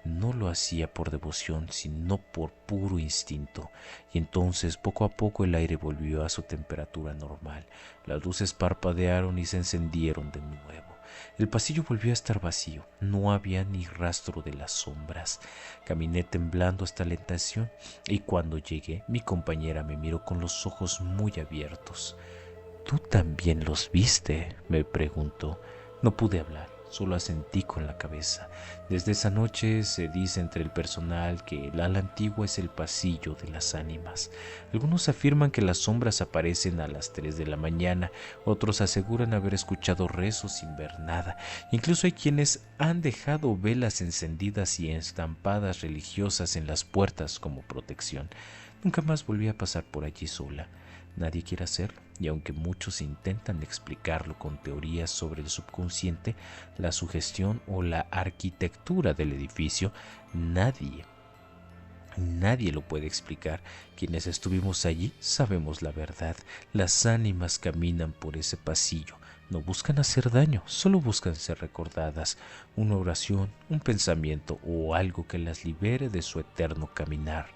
No lo hacía por devoción, sino por puro instinto. Y entonces, poco a poco, el aire volvió a su temperatura normal. Las luces parpadearon y se encendieron de nuevo. El pasillo volvió a estar vacío. No había ni rastro de las sombras. Caminé temblando hasta la estación, y cuando llegué, mi compañera me miró con los ojos muy abiertos. ¿Tú también los viste?, me preguntó. No pude hablar, solo asentí con la cabeza. Desde esa noche se dice entre el personal que el ala antigua es el pasillo de las ánimas. Algunos afirman que las sombras aparecen a las 3 de la mañana, otros aseguran haber escuchado rezos sin ver nada. Incluso hay quienes han dejado velas encendidas y estampadas religiosas en las puertas como protección. Nunca más volví a pasar por allí sola. Nadie quiere hacerlo, y aunque muchos intentan explicarlo con teorías sobre el subconsciente, la sugestión o la arquitectura del edificio, nadie lo puede explicar. Quienes estuvimos allí sabemos la verdad. Las ánimas caminan por ese pasillo. No buscan hacer daño, solo buscan ser recordadas. Una oración, un pensamiento o algo que las libere de su eterno caminar.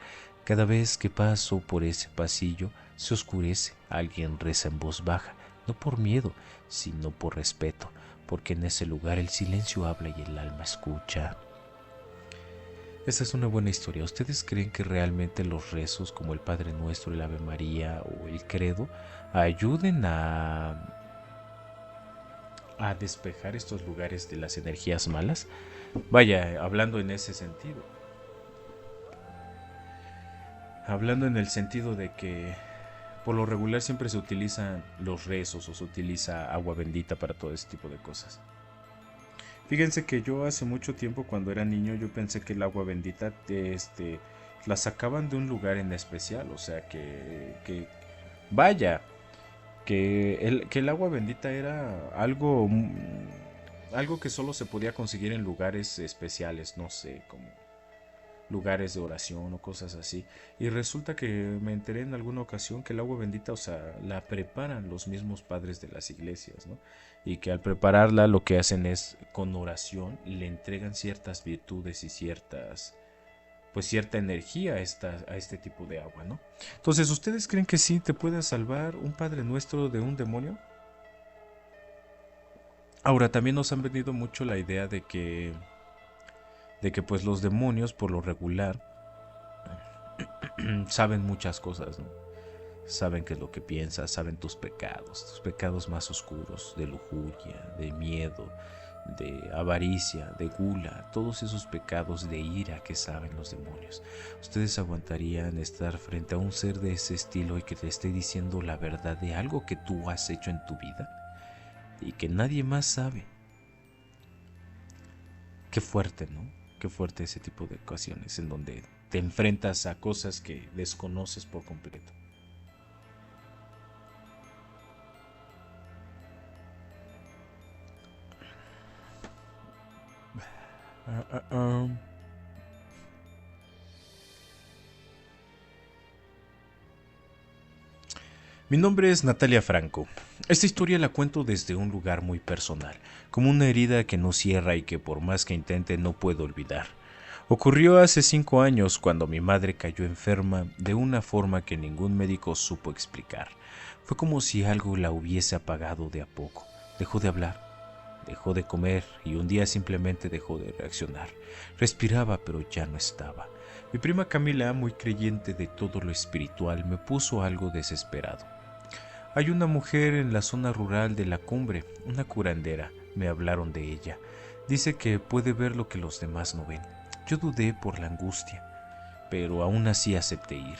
Cada vez que paso por ese pasillo, se oscurece. Alguien reza en voz baja, no por miedo, sino por respeto, porque en ese lugar el silencio habla y el alma escucha. Esta es una buena historia. ¿Ustedes creen que realmente los rezos como el Padre Nuestro, el Ave María o el Credo ayuden a despejar estos lugares de las energías malas? Vaya, hablando en ese sentido. Hablando en el sentido de que por lo regular siempre se utilizan los rezos o se utiliza agua bendita para todo ese tipo de cosas. Fíjense que yo hace mucho tiempo, cuando era niño, yo pensé que el agua bendita la sacaban de un lugar en especial. O sea vaya, que el agua bendita era algo que solo se podía conseguir en lugares especiales, no sé, como lugares de oración o cosas así. Y resulta que me enteré en alguna ocasión que el agua bendita, o sea, la preparan los mismos padres de las iglesias, ¿no? y que al prepararla lo que hacen es con oración le entregan ciertas virtudes y cierta energía a este tipo de agua, ¿no? Entonces, ¿ustedes creen que sí te puede salvar un Padre Nuestro de un demonio? Ahora, también nos han vendido mucho la idea de que pues los demonios por lo regular saben muchas cosas, ¿no? Saben qué es lo que piensas, saben tus pecados más oscuros, de lujuria, de miedo, de avaricia, de gula, todos esos pecados de ira que saben los demonios. ¿Ustedes aguantarían estar frente a un ser de ese estilo y que te esté diciendo la verdad de algo que tú has hecho en tu vida y que nadie más sabe? Qué fuerte, ¿no? Qué fuerte ese tipo de ocasiones en donde te enfrentas a cosas que desconoces por completo. Ah, ah, ah. Mi nombre es Natalia Franco. Esta historia la cuento desde un lugar muy personal, como una herida que no cierra y que por más que intente no puedo olvidar. Ocurrió hace 5 años cuando mi madre cayó enferma de una forma que ningún médico supo explicar. Fue como si algo la hubiese apagado de a poco. Dejó de hablar, dejó de comer y un día simplemente dejó de reaccionar. Respiraba pero ya no estaba. Mi prima Camila, muy creyente de todo lo espiritual, me puso algo desesperado. Hay una mujer en la zona rural de la cumbre, una curandera. Me hablaron de ella. Dice que puede ver lo que los demás no ven. Yo dudé por la angustia, pero aún así acepté ir.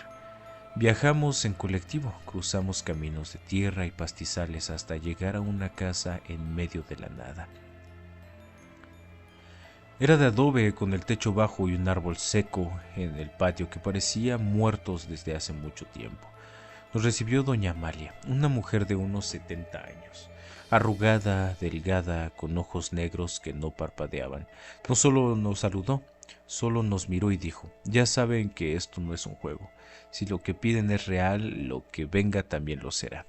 Viajamos en colectivo, cruzamos caminos de tierra y pastizales hasta llegar a una casa en medio de la nada. Era de adobe con el techo bajo y un árbol seco en el patio que parecía muertos desde hace mucho tiempo. Nos recibió doña Amalia, una mujer de unos 70 años, arrugada, delgada, con ojos negros que no parpadeaban. No solo nos saludó, solo nos miró y dijo: ya saben que esto no es un juego. Si lo que piden es real, lo que venga también lo será.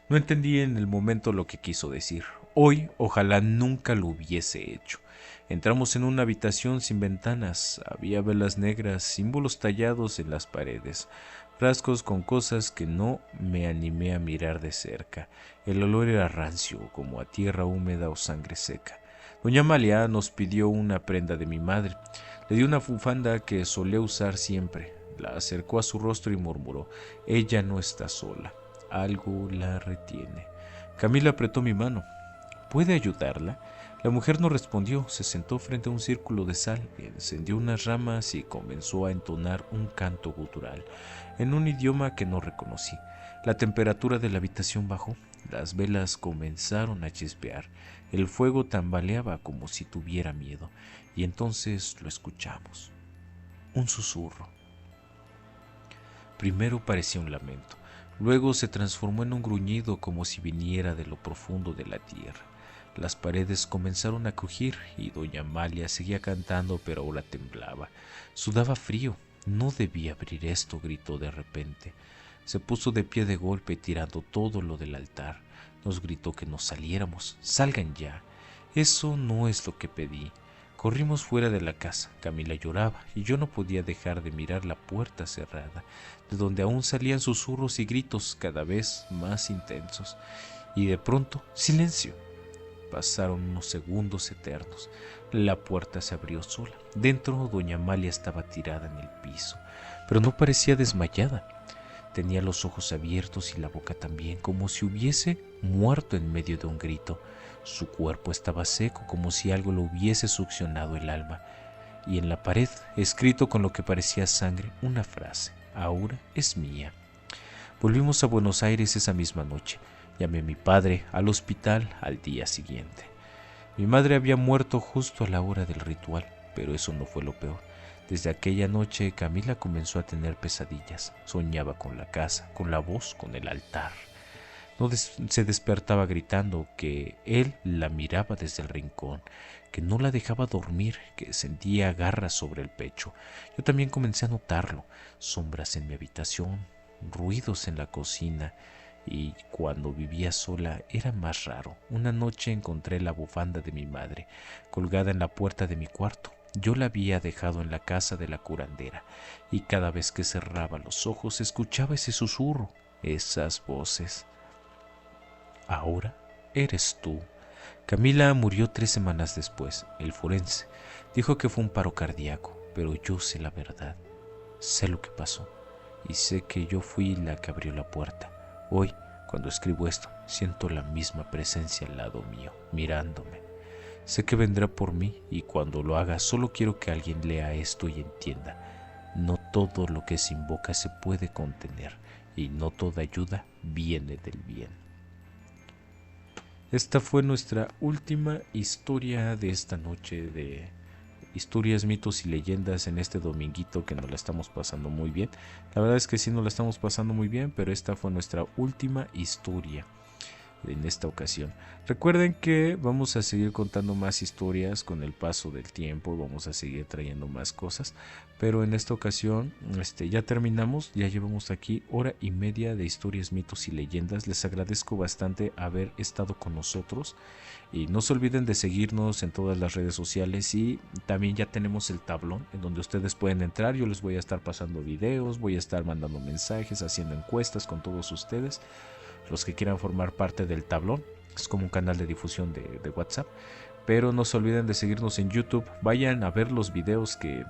No entendí en el momento lo que quiso decir. Hoy, ojalá nunca lo hubiese hecho. Entramos en una habitación sin ventanas. Había velas negras, símbolos tallados en las paredes, frascos con cosas que no me animé a mirar de cerca. El olor era rancio, como a tierra húmeda o sangre seca. Doña Amalia nos pidió una prenda de mi madre. Le dio una bufanda que solía usar siempre. La acercó a su rostro y murmuró: ella no está sola. Algo la retiene. Camila apretó mi mano. ¿Puede ayudarla? La mujer no respondió, se sentó frente a un círculo de sal, encendió unas ramas y comenzó a entonar un canto gutural, en un idioma que no reconocí. La temperatura de la habitación bajó, las velas comenzaron a chispear, el fuego tambaleaba como si tuviera miedo, y entonces lo escuchamos. Un susurro. Primero parecía un lamento, luego se transformó en un gruñido como si viniera de lo profundo de la tierra. Las paredes comenzaron a crujir y doña Amalia seguía cantando, pero ahora temblaba. Sudaba frío. No debía abrir esto, gritó de repente. Se puso de pie de golpe tirando todo lo del altar. Nos gritó que nos saliéramos. Salgan ya. Eso no es lo que pedí. Corrimos fuera de la casa. Camila lloraba y yo no podía dejar de mirar la puerta cerrada, de donde aún salían susurros y gritos cada vez más intensos. Y de pronto, silencio. Pasaron unos segundos eternos. La puerta se abrió sola. Dentro, doña Amalia estaba tirada en el piso, pero no parecía desmayada. Tenía los ojos abiertos y la boca también, como si hubiese muerto en medio de un grito. Su cuerpo estaba seco, como si algo lo hubiese succionado el alma. Y en la pared, escrito con lo que parecía sangre, una frase: ahora es mía. Volvimos a Buenos Aires esa misma noche. Llamé a mi padre al hospital al día siguiente. Mi madre había muerto justo a la hora del ritual, pero eso no fue lo peor. Desde aquella noche Camila comenzó a tener pesadillas. Soñaba con la casa, con la voz, con el altar. Se despertaba gritando que él la miraba desde el rincón, que no la dejaba dormir, que sentía garras sobre el pecho. Yo también comencé a notarlo: sombras en mi habitación, ruidos en la cocina, y cuando vivía sola era más raro. Una noche encontré la bufanda de mi madre colgada en la puerta de mi cuarto. Yo la había dejado en la casa de la curandera y cada vez que cerraba los ojos escuchaba ese susurro, esas voces. Ahora eres tú. Camila murió 3 semanas después. El forense dijo que fue un paro cardíaco, pero yo sé la verdad. Sé lo que pasó y sé que yo fui la que abrió la puerta. Hoy, cuando escribo esto, siento la misma presencia al lado mío, mirándome. Sé que vendrá por mí y cuando lo haga solo quiero que alguien lea esto y entienda. No todo lo que se invoca se puede contener y no toda ayuda viene del bien. Esta fue nuestra última historia de esta noche de historias, mitos y leyendas en este dominguito que nos la estamos pasando muy bien. La verdad es que sí nos la estamos pasando muy bien, pero esta fue nuestra última historia en esta ocasión. Recuerden que vamos a seguir contando más historias con el paso del tiempo, vamos a seguir trayendo más cosas, pero en esta ocasión ya terminamos, ya llevamos aquí 1:30 de historias, mitos y leyendas. Les agradezco bastante haber estado con nosotros y no se olviden de seguirnos en todas las redes sociales y también ya tenemos el tablón en donde ustedes pueden entrar. Yo les voy a estar pasando videos, voy a estar mandando mensajes, haciendo encuestas con todos ustedes. Los que quieran formar parte del tablón, es como un canal de difusión de WhatsApp, pero no se olviden de seguirnos en YouTube. Vayan a ver los videos que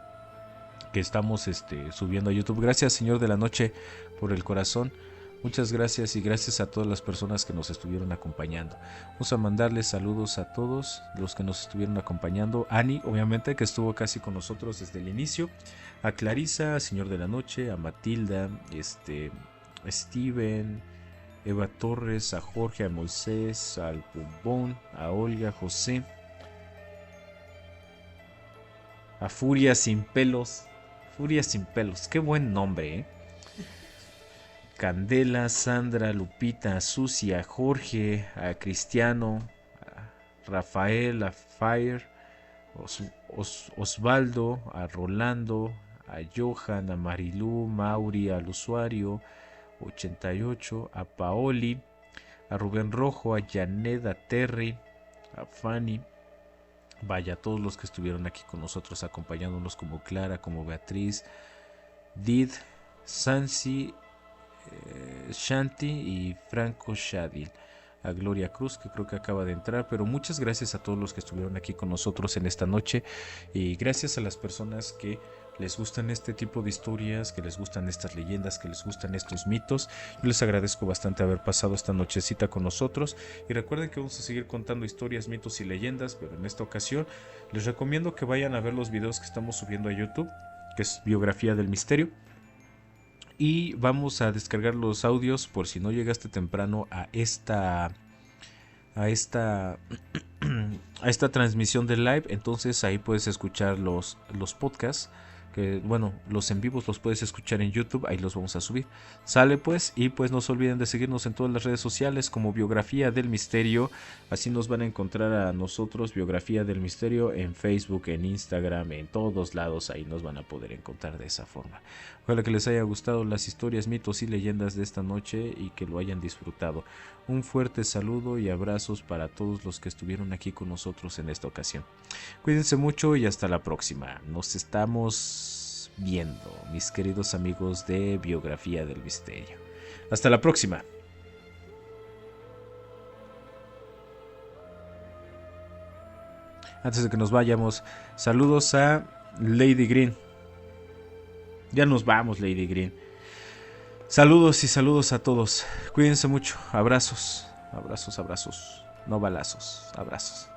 estamos subiendo a YouTube. Gracias, Señor de la Noche, por el corazón. Muchas gracias y gracias a todas las personas que nos estuvieron acompañando. Vamos a mandarles saludos a todos los que nos estuvieron acompañando. Ani, obviamente, que estuvo casi con nosotros desde el inicio. A Clarisa, Señor de la Noche, a Matilda, a Steven, Eva Torres, a Jorge, a Moisés, al Bombón, a Olga, José, a Furia Sin Pelos. Furia Sin Pelos, qué buen nombre, ¿eh? Candela, Sandra, Lupita, a Susi, a Jorge, a Cristiano, a Rafael, a Fire, Osvaldo, a Rolando, a Johan, a Marilú, Mauri, al usuario 88, a Paoli, a Rubén Rojo, a Janet, a Terry, a Fanny, vaya, todos los que estuvieron aquí con nosotros acompañándonos, como Clara, como Beatriz, Did, Sansi, Shanti y Franco Shadil, a Gloria Cruz, que creo que acaba de entrar, pero muchas gracias a todos los que estuvieron aquí con nosotros en esta noche y gracias a las personas que les gustan este tipo de historias, que les gustan estas leyendas, que les gustan estos mitos. Yo les agradezco bastante haber pasado esta nochecita con nosotros y recuerden que vamos a seguir contando historias, mitos y leyendas, pero en esta ocasión les recomiendo que vayan a ver los videos que estamos subiendo a YouTube, que es Biografía del Misterio, y vamos a descargar los audios por si no llegaste temprano a esta transmisión de live. Entonces ahí puedes escuchar los podcasts, que bueno, los en vivos los puedes escuchar en YouTube, ahí los vamos a subir. Sale pues, y pues no se olviden de seguirnos en todas las redes sociales como Biografía del Misterio. Así nos van a encontrar a nosotros, Biografía del Misterio, en Facebook, en Instagram, en todos lados. Ahí nos van a poder encontrar de esa forma. Ojalá que les haya gustado las historias, mitos y leyendas de esta noche y que lo hayan disfrutado. Un fuerte saludo y abrazos para todos los que estuvieron aquí con nosotros en esta ocasión. Cuídense mucho y hasta la próxima. Nos estamos viendo, mis queridos amigos de Biografía del Misterio. Hasta la próxima. Antes de que nos vayamos, saludos a Lady Green. Ya nos vamos, Lady Green. Saludos y saludos a todos. Cuídense mucho. Abrazos, abrazos, abrazos. No balazos, abrazos.